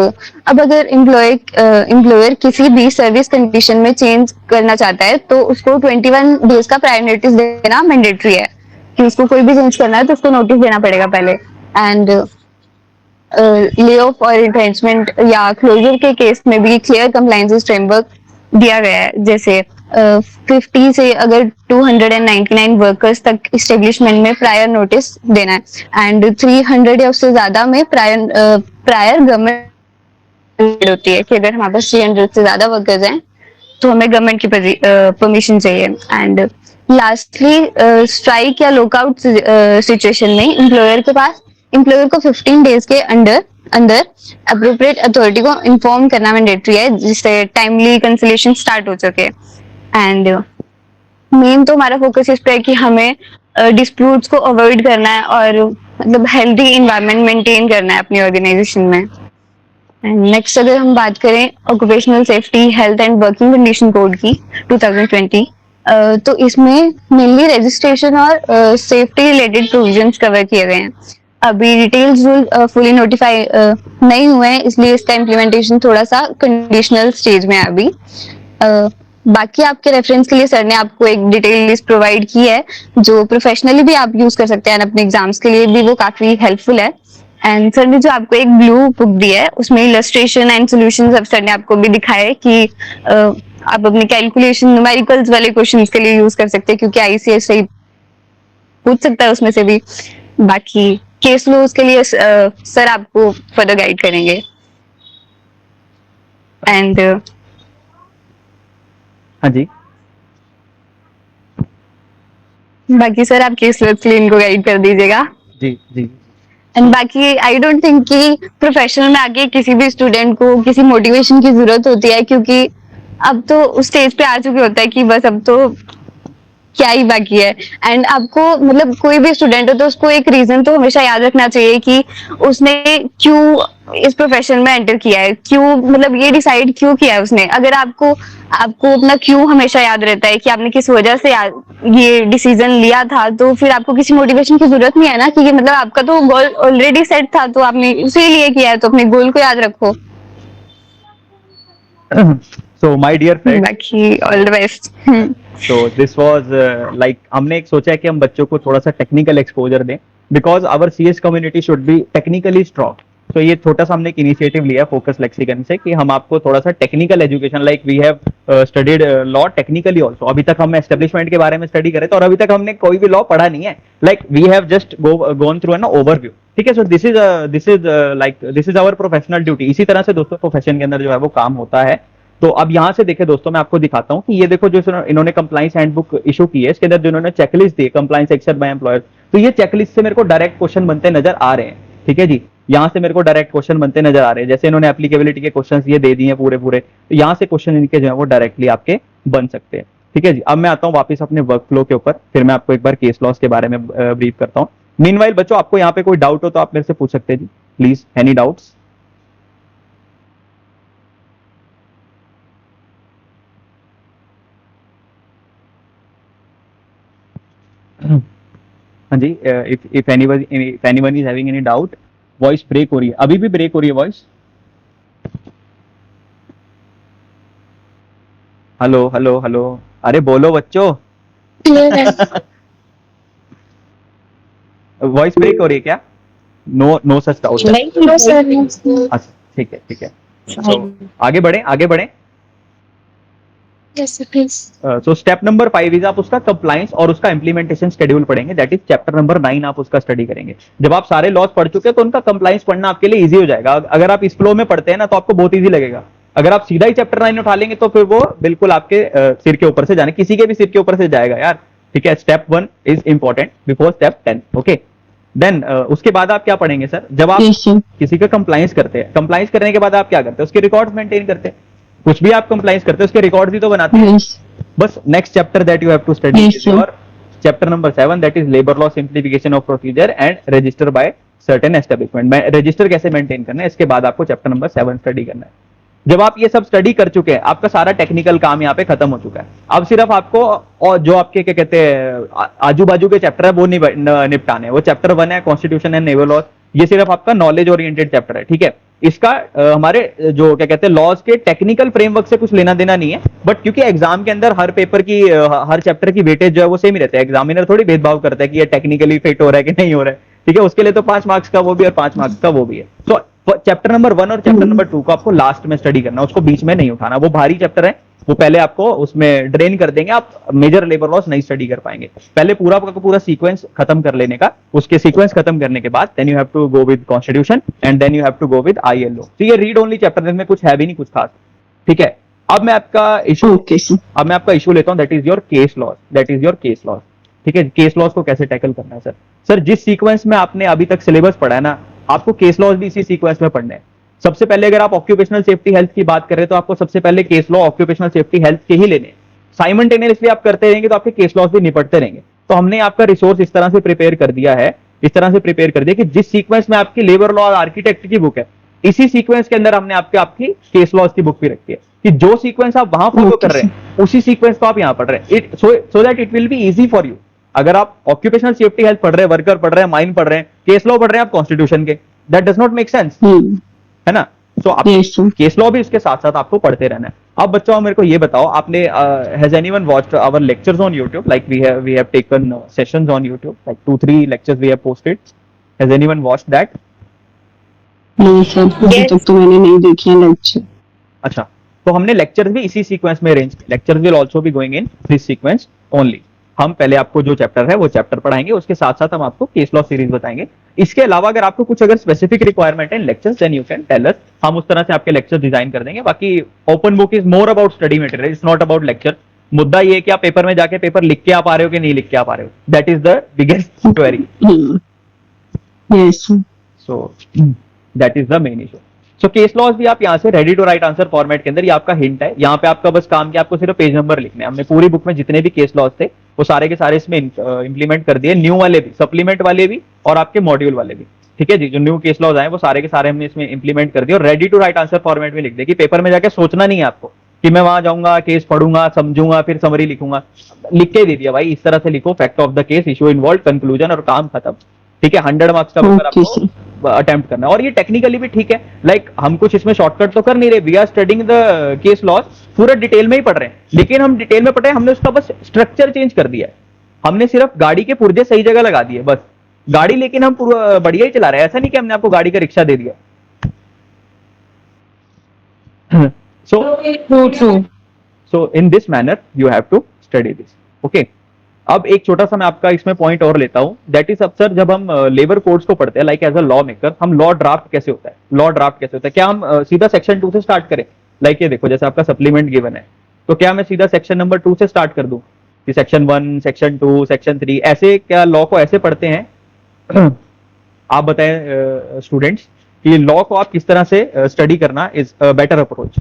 अगर एम्प्लॉयर किसी भी सर्विस कंडीशन में चेंज करना चाहता है तो उसको 21 डेज का प्रायर नोटिस देना मैंडेटरी है कि उसको कोई भी चेंज करना है तो उसको नोटिस देना पड़ेगा पहले। एंड ले ऑफ और रिट्रेंचमेंट या क्लोजर के केस में भी क्लियर कंप्लायंसेस फ्रेमवर्क दिया गया है। जैसे 50 से अगर 299 वर्कर्स तक इस्टेब्लिशमेंट में प्रायर नोटिस देना है। एंड 300 या उससे ज्यादा में प्रायर गवर्नमेंट होती है कि अगर हमारे पास 300 से ज्यादा वर्कर्स हैं तो हमें गवर्नमेंट की परमिशन चाहिए। एंड लास्टली स्ट्राइक या लॉकआउट सिचुएशन में एम्प्लॉयर को 15 डेज के अंदर अप्रोप्रिएट अथॉरिटी को इन्फॉर्म करना मैंडेटरी है, जिससे टाइमली कंसिलिएशन स्टार्ट हो सके। एंड मेन तो हमारा फोकस इस पे है कि हमें डिस्प्यूट्स को अवॉइड करना है और मतलब हेल्दी इन्वायरमेंट मेंटेन करना है अपनी ऑर्गेनाइजेशन में। एंड नेक्स्ट अगर हम बात करें occupational safety, health and working condition code की 2020, तो इसमें मेनली रजिस्ट्रेशन और सेफ्टी रिलेटेड प्रोविजंस कवर किए गए हैं। अभी डिटेल्स रूल फुली नोटिफाई नहीं हुए हैं, इसलिए इसका इम्प्लीमेंटेशन थोड़ा सा कंडीशनल स्टेज में है अभी। बाकी आपके रेफरेंस के लिए सर ने आपको एक डिटेल लिस्ट प्रोवाइड की है, जो प्रोफेशनली भी आप यूज कर सकते हैं, अपने एग्जाम्स के लिए भी वो काफी हेल्पफुल है। एंड सर ने जो आपको एक ब्लू बुक दी है, उसमें इलस्ट्रेशन एंड सॉल्यूशंस अब सर ने आपको भी दिखाया है कि आप अपने कैलकुलेशन न्यूमेरिकल्स वाले क्वेश्चंस के लिए यूज कर सकते हैं, क्योंकि आईसीएस से पूछ सकता है उसमें से भी। बाकी केस लॉज के लिए सर आपको फर्दर गाइड करेंगे। एंड हाँ जी, बाकी सर आप केस लॉज के लिए इनको गाइड कर दीजिएगा। जी जी। एंड बाकी आई डोंट थिंक कि प्रोफेशनल में आके किसी भी स्टूडेंट को किसी मोटिवेशन की जरूरत होती है, क्योंकि अब तो उस स्टेज पे आ चुके होता है कि बस अब तो क्या ही बाकी है। एंड आपको मतलब कोई भी स्टूडेंट हो तो उसको एक रीजन तो हमेशा याद रखना चाहिए कि उसने क्यों इस प्रोफेशन में एंटर किया है, क्यों मतलब ये डिसाइड क्यों किया है उसने। अगर आपको आपको अपना क्यों हमेशा याद रहता है कि आपने किस वजह से ये डिसीजन लिया था, तो फिर आपको किसी मोटिवेशन की जरूरत नहीं है ना, कि मतलब आपका तो गोल ऑलरेडी सेट था, तो आपने उसी लिए किया है, तो अपने गोल को याद रखो। So my dear friends, बाकी all the best. so this was like हमने एक सोचा है कि हम बच्चों को थोड़ा सा टेक्निकल एक्सपोजर दें, because our CS community should be technically strong. तो ये छोटा सा हमने एक इनिशिएटिव लिया फोकस लेक्सिकन से कि हम आपको थोड़ा सा technical education, like we have studied law technically also. अभी तक हम एस्टेब्लिशमेंट के बारे में स्टडी करे, तो और अभी तक हमने कोई भी लॉ पढ़ा नहीं है, like we have just gone through an overview. ठीक है, so this is our professional duty. इसी तरह से दोस्तों प्रोफेशन के अंदर जो है वो काम होता है। तो अब यहाँ से देखें दोस्तों, मैं आपको दिखाता हूँ कि ये देखो जो इन्होंने कंप्लाइंस हैंडबुक इशू की है, इसके अंदर जो इन्होंने checklist the compliance except by employer, तो ये चेकलिस्ट से मेरे को डायरेक्ट क्वेश्चन बनते नजर आ रहे हैं। ठीक है जी, यहाँ से मेरे को डायरेक्ट क्वेश्चन बनते नजर आ रहे हैं। जैसे इन्होंने एप्लीकेबिलिटी के क्वेश्चन ये दे दिए पूरे पूरे, तो यहाँ से क्वेश्चन इनके जो है वो डायरेक्टली आपके बन सकते हैं। ठीक है जी, अब मैं आता हूँ वापस अपने वर्क फ्लो के ऊपर, फिर मैं आपको एक बार केस लॉस के बारे में ब्रीफ करता हूँ। मीनवाइल बच्चों, आपको यहाँ पे कोई डाउट हो तो आप मेरे से पूछ सकते हैं जी, प्लीज, एनी डाउट्स। हाँ जी, if anyone is having any doubt. Voice break हो रही है, अभी भी ब्रेक हो रही है वॉइस। हेलो हेलो हेलो, अरे बोलो बच्चों। वॉइस ब्रेक हो रही है क्या? No no such doubt. अच्छा, ठीक है ठीक है। तो आगे बढ़े आगे बढ़े। सो स्टेप नंबर 5 इज आप उसका कंप्लायंस और उसका इंप्लीमेंटेशन शेड्यूल पढ़ेंगे, दैट इज चैप्टर नंबर 9 आप उसका स्टडी करेंगे। जब आप सारे लॉज पढ़ चुके हैं तो उनका कंप्लायंस पढ़ना आपके लिए इजी हो जाएगा। अगर आप इस फ्लो में पढ़ते हैं ना तो आपको बहुत इजी लगेगा। अगर आप सीधा ही चैप्टर 9 उठा लेंगे तो फिर वो बिल्कुल आपके सिर के ऊपर से जाने, किसी के भी सिर के ऊपर से जाएगा यार। ठीक है, step 1 is important before step 10। Okay, then उसके बाद आप क्या पढ़ेंगे सर? जब आप किसी का कंप्लायंस करते हैं, कंप्लायंस करने के बाद आप क्या करते हैं? उसके रिकॉर्ड्स मेंटेन करते हैं। कुछ भी आप कंप्लायंस करते हैं उसके रिकॉर्ड्स ही तो बनाते हैं। बस next chapter that you have to study is your chapter number 7, that is labour law simplification of procedure and register by certain establishment. Register कैसे मेंटेन करना है, इसके बाद आपको चैप्टर नंबर 7 स्टडी करना है। जब आप ये सब स्टडी कर चुके हैं, आपका सारा टेक्निकल काम यहाँ पे खत्म हो चुका है। अब सिर्फ आपको और जो आपके क्या कहते हैं आजू बाजू के चैप्टर है वो निपटाने हैं। वो चैप्टर 1 है कॉन्स्टिट्यूशन एंड नेवल लॉज, ये सिर्फ आपका नॉलेज ओरिएंटेड चैप्टर है। ठीक है, इसका हमारे जो क्या कहते हैं लॉज के टेक्निकल फ्रेमवर्क से कुछ लेना देना नहीं है, बट क्योंकि एग्जाम के अंदर हर पेपर की हर चैप्टर की वेटेज जो है वो सेम ही रहता है। एग्जामिनर थोड़ी भेदभाव करता है कि ये टेक्निकली फिट हो रहा है कि नहीं हो रहा है। ठीक है, उसके लिए तो 5 मार्क्स का वो भी और 5 मार्क्स का वो भी है। तो चैप्टर नंबर 1 और चैप्टर नंबर 2 को आपको लास्ट में स्टडी करना, उसको बीच में नहीं उठाना। वो भारी चैप्टर है, वो पहले आपको उसमें ड्रेन कर देंगे, आप मेजर लेबर लॉस नहीं स्टडी कर पाएंगे। पहले पूरा का पूरा सीक्वेंस खत्म कर लेने का, उसके सीक्वेंस खत्म करने के बाद then you have to go with constitution and then you have to go with ILO. तो ये रीड ओनली चैप्टर में कुछ है भी नहीं कुछ खास। ठीक है, अब मैं आपका इशू लेता हूं, that is your case laws. ठीक है, केस लॉस को कैसे टैकल करना है सर? जिस सीक्वेंस में आपने अभी तक सिलेबस पढ़ा है ना, आपको केस लॉस भी इसी सीक्वेंस में पढ़ने हैं। सबसे पहले अगर आप ऑक्यूपेशनल सेफ्टी हेल्थ की बात करें तो आपको सबसे पहले case law occupational safety health के ही लेने हैं। साइमल्टेनियसली आप करते रहेंगे तो आपके केस लॉस भी निपटते रहेंगे। तो हमने आपका रिसोर्स इस तरह से प्रिपेयर कर दिया कि जिस सीक्वेंस में आपकी लेबर लॉ और आर्किटेक्ट की बुक है, इसी सीक्वेंस के अंदर हमने आपकी केस लॉज की बुक भी रखी है कि जो सीक्वेंस आप वहां फॉलो कर रहे हैं उसी सीक्वेंस को आप यहां पढ़ रहे हैं, it so that it will be easy for you. अगर आप ऑक्यूपेशनल सेफ्टी हेल्थ पढ़ रहे हैं, वर्कर पढ़ रहे हैं, माइन पढ़ रहे हैं, केस लॉ पढ़ रहे हैं आप कॉन्स्टिट्यूशन के, that does not make sense, है ना। सो आप केस लॉ भी इसके साथ साथ आपको पढ़ते रहना है। अब बच्चों आप मेरे को ये बताओ, आपने has anyone watched our lectures on YouTube, like we have taken sessions on YouTube, like 2-3 lectures we have posted, has anyone watched that? नहीं सर, अभी तक तो मैंने नहीं देखी है लेक्चर। अच्छा, तो हमने लेक्चर्स भी इसी सीक्वेंस में अरेंज किए। Lectures will also be going in this sequence only. हम पहले आपको जो चैप्टर है वो चैप्टर पढ़ाएंगे, उसके साथ साथ हम आपको केस लॉ सीरीज बताएंगे। इसके अलावा अगर आपको कुछ अगर स्पेसिफिक रिक्वायरमेंट है lectures, then you can tell us, हम उस तरह से आपके लेक्चर डिजाइन कर देंगे। बाकी open book is more about study material, it's not about lecture. मुद्दा ये है कि आप पेपर में जाके पेपर लिख के आ पा रहे हो कि नहीं लिख के आ पा रहे हो, that is the biggest query. Yes so that is the main issue. So case laws भी आप यहाँ से ready to write answer format के अंदर, ये आपका हिंट है, यहाँ पे आपका बस काम किया, आपको सिर्फ पेज नंबर लिखने हैं। हमने पूरी बुक में जितने भी केस लॉज थे वो सारे के सारे इसमें इंप्लीमेंट कर दिए, न्यू वाले भी, सप्लीमेंट वाले भी और आपके मॉड्यूल वाले भी, ठीक है जी। जो न्यू केस लॉज आए वो सारे के सारे हमने इसमें इंप्लीमेंट कर दिए और ready to write answer format में लिख दिया कि पेपर में जाके सोचना नहीं है आपको कि मैं वहां जाऊंगा, केस पढ़ूंगा, समझूंगा, फिर समरी लिखूंगा, लिख के दे दिया भाई, इस तरह से लिखो, fact of the case, issue involve, conclusion और काम खत्म, ठीक है। 100 मार्क्स का पेपर आपको अटेम्प्ट करना है। और ये टेक्निकली भी ठीक है, लाइक हम कुछ इसमें शॉर्टकट तो कर नहीं रहे, we are studying the case laws, पूरा डिटेल में ही पढ़ रहे हैं, लेकिन हम डिटेल में पढ़ रहे हैं, हमने उसका बस स्ट्रक्चर चेंज कर दिया है। हमने सिर्फ गाड़ी के पुर्जे सही जगह लगा दिए बस, गाड़ी लेकिन हम पूरा बढ़िया ही चला रहे हैं, ऐसा नहीं कि हमने आपको गाड़ी का रिक्शा दे दिया। So in this manner you have to study this, okay. अब एक छोटा सा मैं आपका इसमें पॉइंट और लेता हूं, दैट इज अब सर, जब हम लेबर कोड्स को पढ़ते हैं, like as a law maker, हम लॉ ड्राफ्ट कैसे होता है, लॉ ड्राफ्ट कैसे होता है, क्या हम सीधा सेक्शन 2 से स्टार्ट करें? लाइक ये देखो, जैसे आपका सप्लीमेंट गिवन है, तो क्या मैं सीधा सेक्शन नंबर 2 से स्टार्ट कर दूं कि सेक्शन 1, सेक्शन 2, सेक्शन 3, ऐसे क्या लॉ को ऐसे पढ़ते हैं? आप बताएं स्टूडेंट्स कि लॉ को आप किस तरह से स्टडी करना is better approach,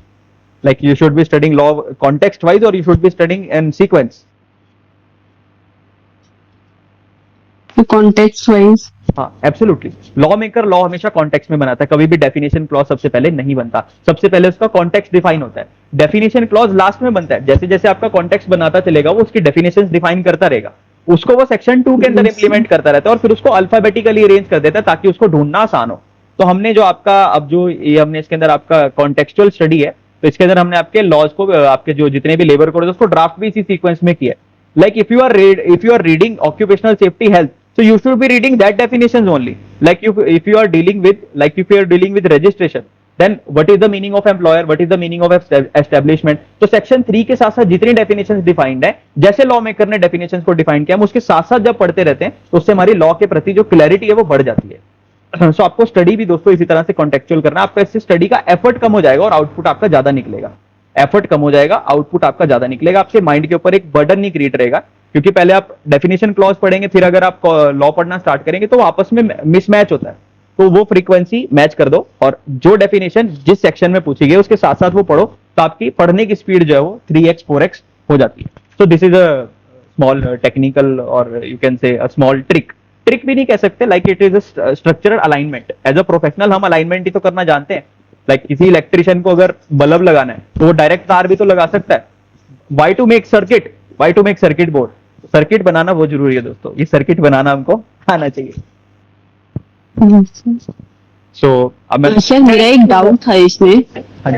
like you should be studying law context wise or you should be studying in sequence? Context wise. हाँ एब्सोल्युटली, लॉ मेकर लॉ हमेशा कॉन्टेक्स्ट में बनाता है, कभी भी डेफिनेशन क्लॉज सबसे पहले नहीं बनता, सबसे पहले उसका कॉन्टेक्स्ट डिफाइन होता है, डेफिनेशन क्लॉज लास्ट में बनता है। जैसे जैसे आपका कॉन्टेक्स्ट बनाता चलेगा वो उसकी डेफिनेशंस डिफाइन करता रहेगा, उसको वो सेक्शन 2 के अंदर इंप्लीमेंट करता रहता है और फिर उसको अल्फाबेटिकली अरेंज कर देता है ताकि उसको ढूंढना आसान हो। तो हमने जो आपका अब जो ये हमने इसके अंदर आपका कॉन्टेक्चुअल स्टडी है, तो इसके अंदर हमने आपके लॉज को, आपके जो जितने भी लेबर कोड है उसको ड्राफ्ट भी इसी सीक्वेंस में किया है। Like if you are reading occupational safety health, so you should be reading that definitions only. Like if you are dealing with registration, then what is the meaning of employer, what is the meaning of establishment? तो section 3 के साथ साथ जितनी definitions defined है, जैसे law maker ने definitions को define किया, हम उसके साथ साथ जब पढ़ते रहते हैं तो उससे हमारी लॉ के प्रति जो क्लैरिटी है वो बढ़ जाती है। सो आपको स्टडी भी दोस्तों इसी तरह से कॉन्टेक्चुअल करना, आपका इससे स्टडी का एफर्ट कम हो जाएगा और आउटपुट आपका ज्यादा निकलेगा। एफर्ट कम हो जाएगा, आउटपुट आपका ज्यादा निकलेगा, आपके माइंड के ऊपर एक बर्डन नहीं क्रिएट रहेगा, क्योंकि पहले आप डेफिनेशन क्लॉज पढ़ेंगे, फिर अगर आप लॉ पढ़ना स्टार्ट करेंगे तो आपस में मिसमैच होता है, तो वो फ्रीक्वेंसी मैच कर दो और जो डेफिनेशन जिस सेक्शन में पूछी गई उसके साथ साथ वो पढ़ो, तो आपकी पढ़ने की स्पीड जो है वो 3x 4x हो जाती है। So this is a small technical or you can say a small trick भी नहीं कह सकते, like it is a structural alignment. As a professional हम अलाइनमेंट ही तो करना जानते हैं, लाइक किसी इलेक्ट्रिशियन को अगर बल्ब लगाना है तो वो डायरेक्ट तार भी तो लगा सकता है। Why to make circuit board, circuit बनाना बहुत जरूरी है दोस्तों, ये सर्किट बनाना हमको आना चाहिए। सो अब मैं सर मेरा एक डाउट था इसमें। हाँ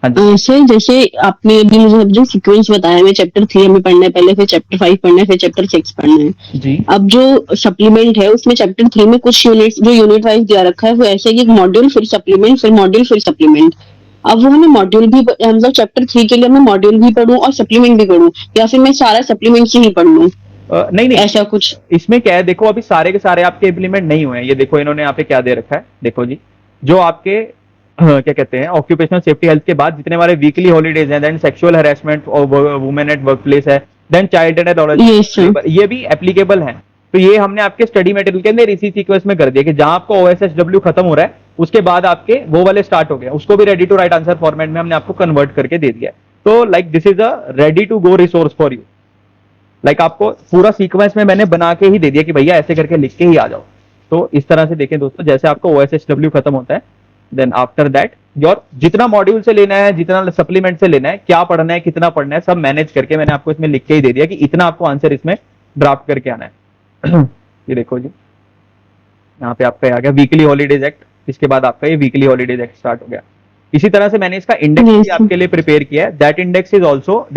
जी सर जैसे आपने अभी मुझे जो सीक्वेंस बताया, मैं चैप्टर 3 हमें पढ़ना है पहले, फिर चैप्टर 5 पढ़ना है, फिर चैप्टर 6 पढ़ना है जी। अब जो सप्लीमेंट है उसमें चैप्टर 3 में कुछ यूनिट्स जो यूनिट वाइज दिया रखा है वो ऐसे है कि मॉड्यूल फिर सप्लीमेंट फिर मॉड्यूल फिर सप्लीमेंट। अब वो हमें मॉड्यूल भी, मतलब चैप्टर 3 के लिए मैं मॉड्यूल भी पढ़ूं और सप्लीमेंट भी पढ़ूं, या फिर मैं सारा सप्लीमेंट से ही पढ़ लूं? नहीं ऐसा कुछ इसमें क्या है, देखो अभी सारे के सारे आपके इम्प्लीमेंट नहीं हुए हैं। ये देखो इन्होंने यहाँ पे क्या दे रखा है, देखो जी, जो आपके क्या कहते हैं ऑक्यूपेशनल सेफ्टी हेल्थ के बाद जितने हमारे वीकली हॉलीडेज हैं, देन सेक्सुअल हैरेसमेंट और वुमेन एट वर्क प्लेस है, देन चाइल्ड एंड एडोलेसेंट, ये भी एप्लीकेबल है। तो ये हमने आपके स्टडी मटेरियल के अंदर इसी सीक्वेंस में कर दिया कि जहां आपको OSHW खत्म हो रहा है उसके बाद आपके वो वाले स्टार्ट हो गया, उसको भी ready to write answer format में हमने आपको कन्वर्ट करके दे दिया। तो like this is a ready to go resource for you, like आपको पूरा सीक्वेंस में मैंने बना के ही दे दिया कि भैया ऐसे करके लिख के ही आ जाओ। तो इस तरह से देखें दोस्तों, जैसे आपका OSHW खत्म होता है, देन आफ्टर दैट योर जितना मॉड्यूल से लेना है, जितना सप्लीमेंट से लेना है, क्या पढ़ना है, कितना पढ़ना है, सब मैनेज करके मैंने आपको इसमें लिख के ही दे दिया कि इतना आपको आंसर इसमें ड्राफ्ट करके आना है। ये देखो जी, यहाँ पे आपका आ गया वीकली हॉलीडेज एक्ट, इसके बाद आपका ये वीकली हॉलीडेज एक्ट स्टार्ट हो गया। इसी तरह से मैंने इसका इंडेक्स भी आपके लिए प्रिपेयर किया है। That index is also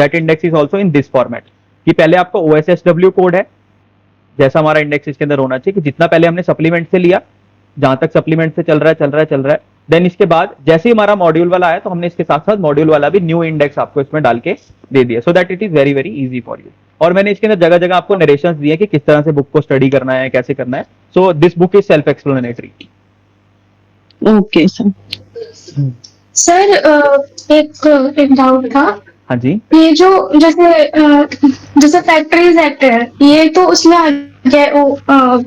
in this format, कि पहले आपका OSHW कोड है, जैसा हमारा इंडेक्स इसके अंदर होना चाहिए कि जितना पहले हमने सप्लीमेंट से लिया, जहां तक सप्लीमेंट से चल रहा है, देन इसके बाद जैसे ही हमारा मॉड्यूल वाला आया तो हमने इसके साथ साथ मॉड्यूल वाला भी न्यू इंडेक्स आपको इसमें डाल के दे दिया, so that it is very very easy for you. और मैंने इसके अंदर जगह जगह आपको नरेशंस दिए कि किस तरह से बुक को स्टडी करना है, कैसे करना है। So this book is self explanatory. Okay sir. Sir एक डाउट था। हाँ जी, ये जो जैसे फैक्ट्रीज एक्ट है, ये तो उसमें आ गया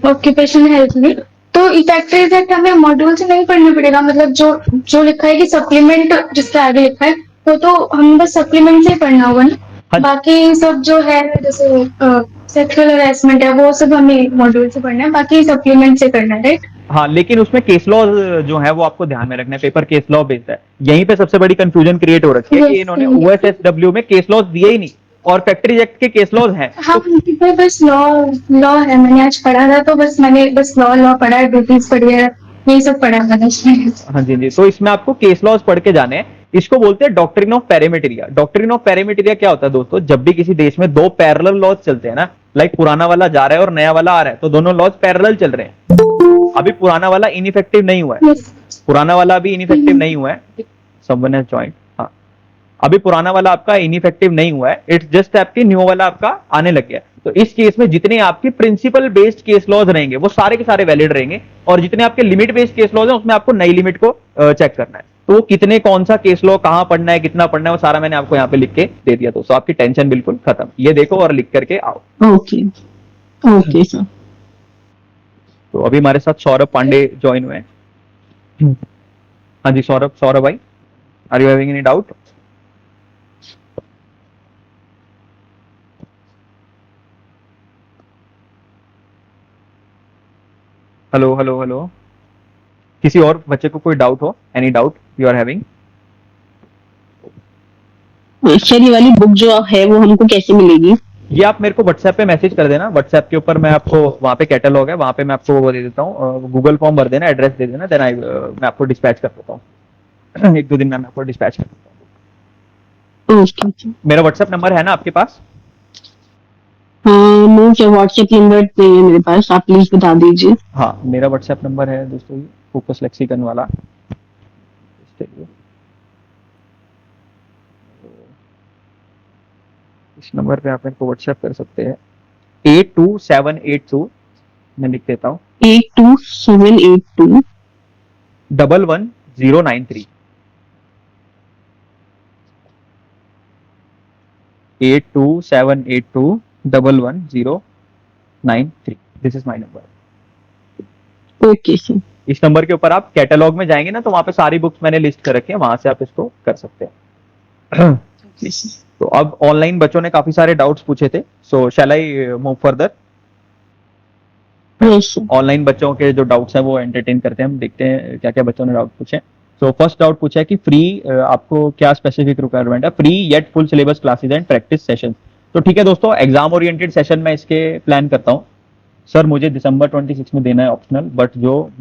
ऑक्यूपेशनल हेल्थ में, तो फैक्ट्रीज एक्ट हमें मॉड्यूल से नहीं पढ़ना पड़ेगा, मतलब जो लिखा है कि सप्लीमेंट जिसके आगे लिखा है तो हम बस सप्लीमेंट से ही पढ़ना होगा ना? हाँ। बाकी सब जो है जैसे सेक्सुअल हरासमेंट है वो सब हमें मॉड्यूल से पढ़ना है, बाकी सप्लीमेंट से करना है, राइट? हाँ, लेकिन उसमें केस लॉ जो है वो आपको ध्यान में रखना है, पेपर केस लॉ बेस्ड है। यहीं पे सबसे बड़ी कंफ्यूजन क्रिएट हो रखी है कि Yes, इन्होंने yes. OSHW में केस लॉज दिए ही नहीं, और फैक्ट्री एक्ट के केस लॉज हैं। हाँ, उनकी पे बस लॉ है, मैंने आज पढ़ा था तो मैंने बस लॉ पढ़ा है, ड्यूटीज पढ़ी है, यही सब पढ़ा है मैंने उसमें। हाँ जी जी, तो इसमें आपको केस लॉज पढ़ के जाने हैं। इसको बोलते हैं डॉक्ट्रिन ऑफ पेरिमेटेरिया। डॉक्ट्रिन ऑफ पेरिमेटेरिया क्या होता है दोस्तों? जब भी किसी देश में दो पैरेलल लॉज चलते हैं ना, लाइक पुराना वाला जा रहा है और नया वाला आ रहा है, तो दोनों लॉज पैरेलल चल रहे हैं। अभी पुराना वाला इनइफेक्टिव नहीं हुआ है, पुराना वाला अभी इनइफेक्टिव नहीं हुआ है। Someone has joined. हाँ, अभी पुराना वाला आपका इनइफेक्टिव नहीं हुआ है, इट्स जस्ट आपकी न्यू वाला आपका आने लग गया। तो इस केस में जितने आपके प्रिंसिपल बेस्ड केस लॉज रहेंगे वो सारे के सारे वैलिड रहेंगे, और जितने आपके लिमिट बेस्ड केस लॉज हैं उसमें आपको नई लिमिट को चेक करना है। तो वो कितने कौन सा केस लॉ कहां पढ़ना है, कितना पढ़ना है, वो सारा मैंने आपको यहाँ पे लिख के दे दिया। तो आपकी टेंशन बिल्कुल खत्म। ये देखो और लिख करके आओ। Okay okay sir. तो अभी हमारे साथ सौरभ पांडे ज्वाइन हुए हैं। हाँ जी, सौरभ भाई, are you having any doubt? Hello hello hello, किसी और बच्चे को कोई डाउट हो? Any doubt you are having? Sir ये वाली बुक जो है वो हमको कैसे मिलेगी? ये आप मेरे को व्हाट्सएप पे मैसेज कर देना। व्हाट्सएप के ऊपर मैं आपको, वहाँ पे कैटलॉग है, वहाँ पे मैं आपको वो दे देता हूँ, गूगल फॉर्म भर देना, एड्रेस दे देना, देन मैं आपको डिस्पैच कर देता हूँ। 1-2 दिन में मैं आपको डिस्पैच कर देता हूँ। ओके। मेरा व्हाट्सएप नंबर है ना आपके पास? हाँ, नो सर, व्हाट्सएप नंबर नहीं है मेरे पास, आप प्लीज बता दीजिए। हाँ, मेरा व्हाट्सएप नंबर है दोस्तों, ये फोकस लेक्सिकन वाला। इस नंबर पे आप मेरे को व्हाट्सएप कर सकते हैं। 82782, मैं लिख देता हूँ, 82782 11093। 82782 11093। This is my number. Okay sir. इस नंबर के ऊपर आप कैटलॉग में जाएंगे ना, तो वहां पे सारी बुक्स मैंने लिस्ट कर रखी है, वहां से आप इसको कर सकते हैं। तो अब ऑनलाइन बच्चों ने काफी सारे डाउट्स पूछे थे, सो शैल आई मूव फर्दर? ऑनलाइन बच्चों के जो डाउट्स हैं वो एंटरटेन करते हैं, हम देखते हैं क्या क्या बच्चों ने डाउट पूछे। सो फर्स्ट डाउट पूछा है कि फ्री आपको क्या स्पेसिफिक रिक्वायरमेंट है? Free yet full syllabus classes and practice session. तो ठीक है दोस्तों, एग्जाम ओरिएंटेड सेशन में इसके प्लान करता हूँ। सर मुझे दिसंबर 26 में देना है ऑप्शनल, बट जो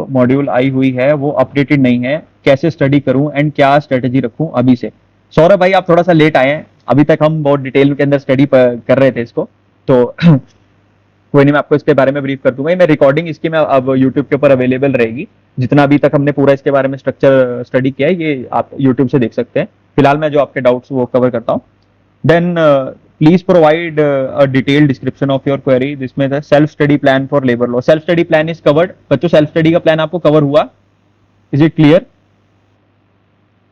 मॉड्यूल आई हुई है वो अपडेटेड नहीं है, कैसे स्टडी करूं एंड क्या स्ट्रेटेजी रखूं अभी से? सौरभ भाई आप थोड़ा सा लेट आए हैं, अभी तक हम बहुत डिटेल के अंदर स्टडी कर रहे थे इसको, तो कोई नहीं, मैं आपको इसके बारे में ब्रीफ कर दूंगा। मैं रिकॉर्डिंग इसकी मैं अब यूट्यूब के ऊपर अवेलेबल रहेगी। जितना अभी तक हमने पूरा इसके बारे में स्ट्रक्चर स्टडी किया है ये आप यूट्यूब से देख सकते हैं। फिलहाल मैं जो आपके डाउट्स वो कवर करता हूँ। Then please provide a detail description of your query. जिसमें था self study plan for labour law. Self study plan is covered. बच्चों सेल्फ स्टडी का प्लान आपको कवर हुआ? Is it clear?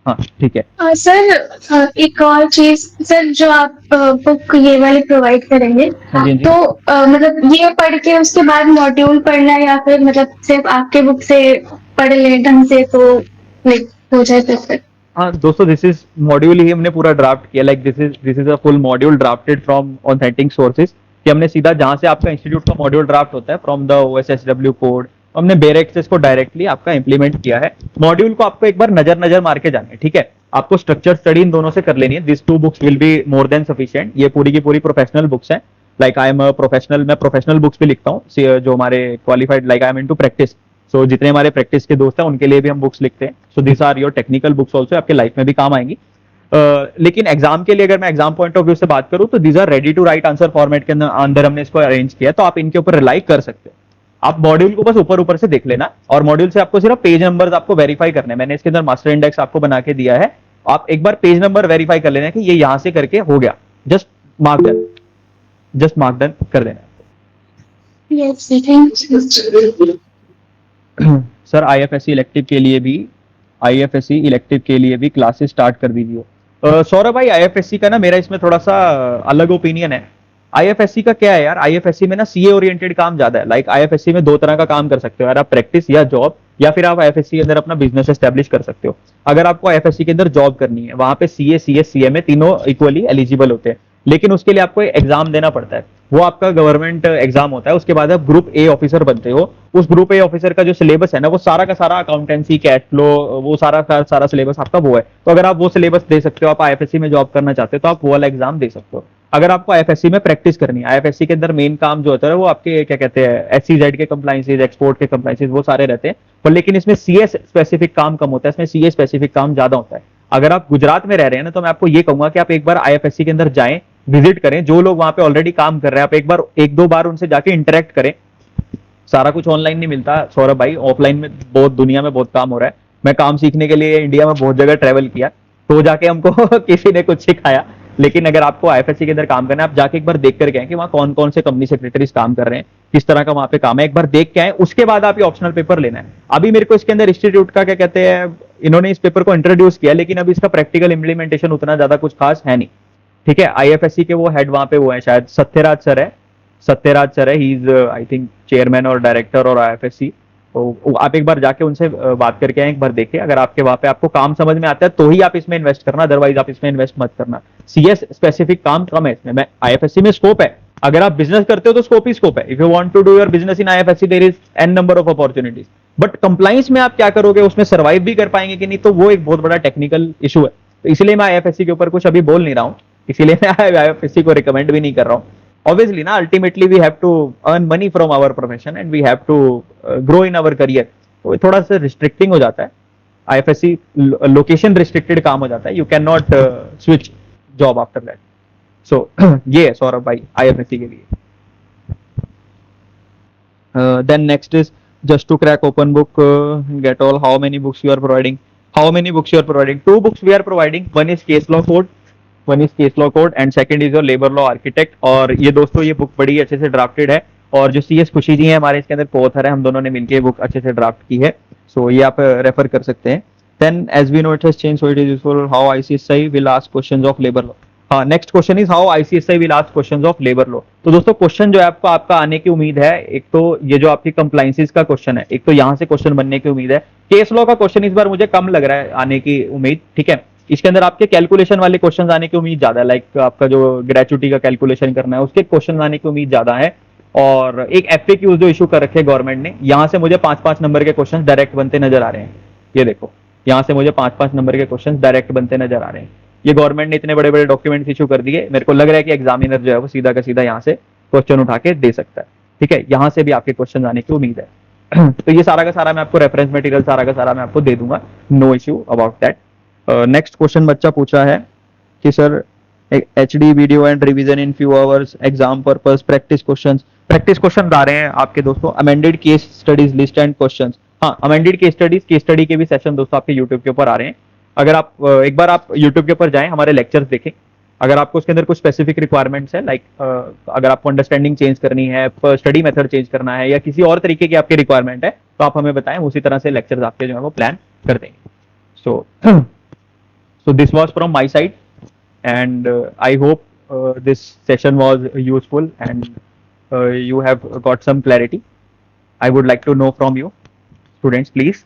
हाँ ठीक है। सर एक और चीज, सर जो आप बुक ये वाली प्रोवाइड करेंगे, हाँ जी, हाँ जी। तो मतलब ये पढ़ के उसके बाद मॉड्यूल पढ़ना, या फिर मतलब सिर्फ आपके बुक से पढ़ ले ढंग से तो like हो जाए तो फिर? हाँ दोस्तों, दिस इज मॉड्यूल ही हमने पूरा ड्राफ्ट किया, like this is a full module drafted from authentic sources. कि हमने सीधा जहां से आपका इंस्टीट्यूट का मॉड्यूल ड्राफ्ट होता है फ्रॉम द OSSW कोड, हमने बेयर एक्सेस को डायरेक्टली आपका इंप्लीमेंट किया है। मॉड्यूल को आपको एक बार नजर नजर मार के जाना है, ठीक है। आपको स्ट्रक्चर स्टडी इन दोनों से कर लेनी है। This 2 books will be more than sufficient. ये पूरी की पूरी प्रोफेशनल बुक्स हैं। लाइक आई एम प्रोफेशनल, मैं प्रोफेशनल बुक्स भी लिखता हूँ, जो हमारे qualified, like I am into practice, so जितने हमारे प्रैक्टिस के दोस्त हैं उनके लिए भी हम बुक्स लिखते हैं। So this are your technical books also, आपके लाइफ में भी काम आएंगी। लेकिन एग्जाम के लिए अगर मैं एग्जाम पॉइंट ऑफ व्यू से बात करूं तो these are ready to write answer format के अंदर हमने इसको अरेंज किया, तो आप इनके ऊपर रिलाई कर सकते हो। आप मॉड्यूल को बस ऊपर ऊपर से देख लेना, और मॉड्यूल से आपको सिर्फ पेज नंबर्स आपको वेरीफाई करने हैं। मैंने इसके अंदर मास्टर इंडेक्स आपको बना के दिया है, आप एक बार पेज नंबर वेरीफाई कर लेना कि ये यहां से करके हो गया, just mark done, just mark done कर देना। Yes, thank you. Sir IFSC elective के लिए भी, आईएफएससी इलेक्टिव के लिए भी क्लासेस स्टार्ट कर दीजिए। सौरभ भाई, आईएफएससी का ना मेरा इसमें थोड़ा सा अलग ओपिनियन है। आईएफएससी का क्या है यार, आईएफएससी में ना सीए ओरिएंटेड काम ज्यादा है। लाइक आईएफएससी में 2 तरह का काम कर सकते हो यार, आप प्रैक्टिस या जॉब, या फिर आप आईएफएससी के अंदर अपना बिजनेस एस्टेब्लिश कर सकते हो। अगर आपको आईएफएससी के अंदर जॉब करनी है, वहां पे सीए, सीएस, सीएमए तीनों इक्वली एलिजिबल होते हैं, लेकिन उसके लिए आपको एग्जाम देना पड़ता है। वो आपका गवर्नमेंट एग्जाम होता है। उसके बाद आप ग्रुप ए ऑफिसर बनते हो। उस ग्रुप ए ऑफिसर का जो सिलेबस है ना, वो सारा का सारा अकाउंटेंसी, कैश फ्लो, वो सारा का सारा सिलेबस आपका वो है। तो अगर आप वो सिलेबस दे सकते हो, आप आईएफएससी में जॉब करना चाहते हो, तो आप वो वाला एग्जाम दे सकते हो। अगर आपको आईएफएससी में प्रैक्टिस करनी है, आईएफएससी के अंदर मेन काम जो होता है वो आपके क्या कहते हैं, एससीजेड के कंप्लाइंसेज, एक्सपोर्ट के कंप्लाइंसेज, वो सारे रहते हैं। पर लेकिन इसमें सीए स्पेसिफिक काम कम होता है, इसमें सीए स्पेसिफिक काम ज्यादा होता है। अगर आप गुजरात में रह रहे हैं ना, तो मैं आपको ये कहूंगा कि आप एक बार आईएफएससी के अंदर जाएं, विजिट करें। जो लोग वहां पे ऑलरेडी काम कर रहे हैं, आप एक बार 1-2 बार उनसे जाके इंटरेक्ट करें। सारा कुछ ऑनलाइन नहीं मिलता सौरभ भाई, ऑफलाइन में बहुत, दुनिया में बहुत काम हो रहा है। मैं काम सीखने के लिए इंडिया में बहुत जगह ट्रेवल किया, तो जाके हमको किसी ने कुछ सिखाया। लेकिन अगर आपको आईएफएससी के अंदर काम करना है, आप जाके एक बार देख कर गए कि वहाँ कौन कौन से कंपनी सेक्रेटरीज काम कर रहे हैं, किस तरह का वहाँ पे काम है, एक बार देख के आए, उसके बाद आप ये ऑप्शनल पेपर लेना है। अभी मेरे को इसके अंदर इंस्टीट्यूट का क्या कहते हैं, इन्होंने इस पेपर को इंट्रोड्यूस किया, लेकिन अभी इसका प्रैक्टिकल इंप्लीमेंटेशन उतना ज्यादा कुछ खास है नहीं, ठीक है। आईएफएससी के वो हेड वहां पे वो है, शायद सत्यराज सर है, सत्यराज सर है, he is I think chairman और डायरेक्टर और आईएफएससी। तो आप एक बार जाके उनसे बात करके आए, एक बार देखिए। अगर आपके वहां पे आपको काम समझ में आता है तो ही आप इसमें इन्वेस्ट करना, अदरवाइज आप इसमें इन्वेस्ट मत करना। सीएस स्पेसिफिक काम कम है इसमें। मैं आईएफएससी में स्कोप है, अगर आप बिजनेस करते हो तो स्कोप ही स्कोप है। If you want to do your business in IFSC, there is an number of opportunities. But compliance में आप क्या करोगे, उसमें सर्वाइव भी कर पाएंगे कि नहीं, तो वो एक बहुत बड़ा टेक्निकल इशू है। तो इसलिए मैं आईएफएससी के ऊपर कुछ अभी बोल नहीं रहा हूँ, इसीलिए मैं आईएफएससी को रिकमेंड भी नहीं कर रहा हूँ। Obviously ना, ultimately we have to earn money from our profession and we have to grow in our career, तो थोड़ा सा रिस्ट्रिक्टिंग हो जाता है। आईएफएससी लोकेशन रिस्ट्रिक्टेड काम हो जाता है, you can not switch job after that. So ये है सौरभ भाई आईएफएससी के लिए। Then next is just to crack open book, get all, how many books you are providing? How many books you are providing? 2 books we are providing. One is case law code, one is case law code, and second is your labour law architect. और ये दोस्तों ये book बड़ी अच्छे से drafted है, और जो सीएस खुशी जी है हमारे इसके अंदर को-ऑथर है, हम दोनों ने मिलकर बुक अच्छे से ड्राफ्ट की है। सो ये आप रेफर कर सकते हैं। Then as we know it has change, so it is useful how ICSI will ask questions of labour law. हाँ, next question is how ICSI will ask questions of labour law. तो दोस्तों question जो है आपको आपका आने की उम्मीद है, एक तो ये जो आपकी कंप्लाइंसेस का क्वेश्चन है, एक तो यहाँ से क्वेश्चन बनने की उम्मीद है। केस लॉ का क्वेश्चन इस बार मुझे कम लग रहा है आने की उम्मीद, ठीक है। इसके अंदर आपके कैलकुलेशन वाले क्वेश्चन आने की उम्मीद ज्यादा है, लाइक आपका जो ग्रेचुटी का कैलकुलेशन करना है उसके क्वेश्चन आने की उम्मीद ज्यादा है। और एक एफएक्यू जो इशू कर रखे है गवर्नमेंट ने, यहाँ से मुझे 5-5 नंबर के क्वेश्चन डायरेक्ट बनते नजर आ रहे हैं। ये देखो, यहाँ से मुझे 5-5 नंबर के क्वेश्चन डायरेक्ट बनते नजर आ रहे हैं। ये गवर्नमेंट ने इतने बड़े बड़े डॉक्यूमेंट इशू कर दिए, मेरे को लग रहा है कि एग्जामिनर जो है वो सीधा का सीधा यहाँ से क्वेश्चन उठा के दे सकता है, ठीक है। यहाँ से भी आपके क्वेश्चन आने की उम्मीद है। तो ये सारा का सारा मैं आपको रेफरेंस मटेरियल सारा का सारा मैं आपको दे दूंगा, no issue about that. Next question बच्चा पूछा है कि sir HD video and revision in few hours, exam purpose, practice question आ रहे हैं आपके दोस्तों, amended case studies list and questions. हाँ, अमेंडेड केस स्टडी के भी सेशन दोस्तों आपके यूट्यूब के ऊपर आ रहे हैं। अगर आप एक बार आप यूट्यूब के ऊपर जाएं, हमारे लेक्चर्स देखें। अगर आपको उसके अंदर कुछ स्पेसिफिक रिक्वायरमेंट्स है, लाइक अगर आपको अंडरस्टैंडिंग चेंज करनी है, स्टडी मेथड चेंज करना है, या किसी और तरीके की आपकी रिक्वायरमेंट है, तो आप हमें बताएं, उसी तरह से लेक्चर्स आपके जो है वो प्लान कर देंगे। So this was from my side, and I hope this session was useful and you have got some clarity. I would like to know from you, students, please.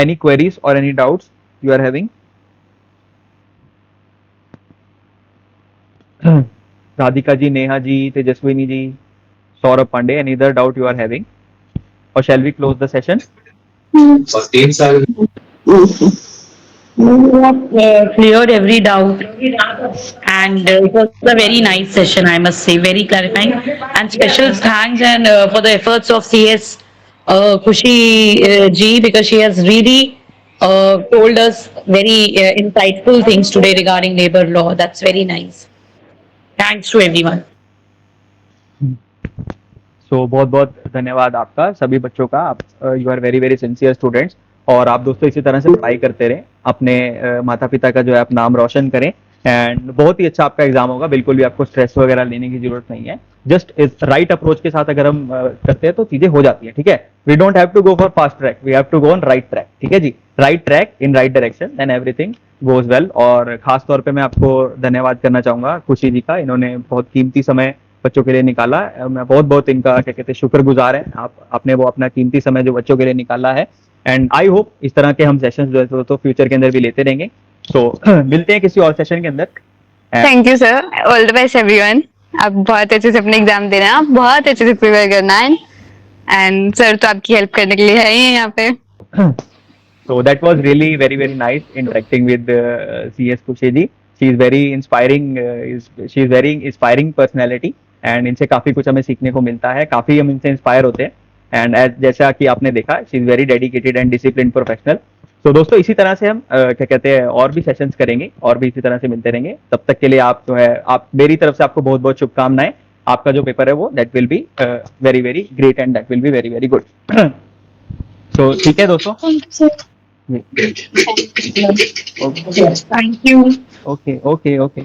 any queries or any doubts you are having? Radhika ji, Neha ji, Tejaswini ji, Saurabh Pandey, any other doubt you are having? Or shall we close the session? You have cleared every doubt, and it was a very nice session, I must say, very clarifying. And special thanks and for the efforts of CS Khushi ji, because she has really told us very insightful things today regarding labor law. That's very nice. Thanks to everyone. सो बहुत बहुत धन्यवाद आपका सभी बच्चों का। आप you are very very sincere students, और आप दोस्तों इसी तरह से पढ़ाई करते रहें, अपने माता पिता का जो है आप नाम रोशन करें, एंड बहुत ही अच्छा आपका एग्जाम होगा। बिल्कुल भी आपको स्ट्रेस वगैरह लेने की जरूरत नहीं है। जस्ट इस राइट अप्रोच के साथ अगर हम करते हैं तो चीजें हो जाती है, ठीक है। We don't have to go for fast track, we have to go on right track, ठीक है जी। Right track in right direction, then everything goes well. और खास तौर पे मैं आपको धन्यवाद करना चाहूंगा खुशी जी का, इन्होंने बहुत कीमती समय बच्चों के लिए निकाला। मैं बहुत बहुत इनका क्या कहते हैं शुक्रगुजार है। आपने वो अपना कीमती समय जो बच्चों के लिए निकाला है, एंड आई होप इस तरह के हम सेशंस जो है तो फ्यूचर के अंदर भी लेते रहेंगे। तो मिलते हैं किसी और सेशन के अंदर। Thank you sir, all the best everyone. आप बहुत अच्छे से अपने एग्जाम देना है, आप बहुत अच्छे से प्रिपेयर करना है, एंड सर तो आपकी हेल्प करने के लिए है ही यहाँ पे। So that was really very very nice interacting with CS Kushi ji. She is very inspiring, she is very inspiring personality, and इनसे काफी कुछ हमें सीखने को मिलता है, काफी हम इनसे इंस्पायर होते हैं। एंड जैसा कि आपने देखा, she is very dedicated and discipline professional. तो दोस्तों इसी तरह से हम क्या कहते हैं और भी सेशंस करेंगे और भी इसी तरह से मिलते रहेंगे। तब तक के लिए आप जो है, आप मेरी तरफ से आपको बहुत बहुत शुभकामनाएं। आपका जो पेपर है वो that will be very very great and that will be very very good. तो ठीक है दोस्तों, Thank you, sir. Thank you. Okay okay okay.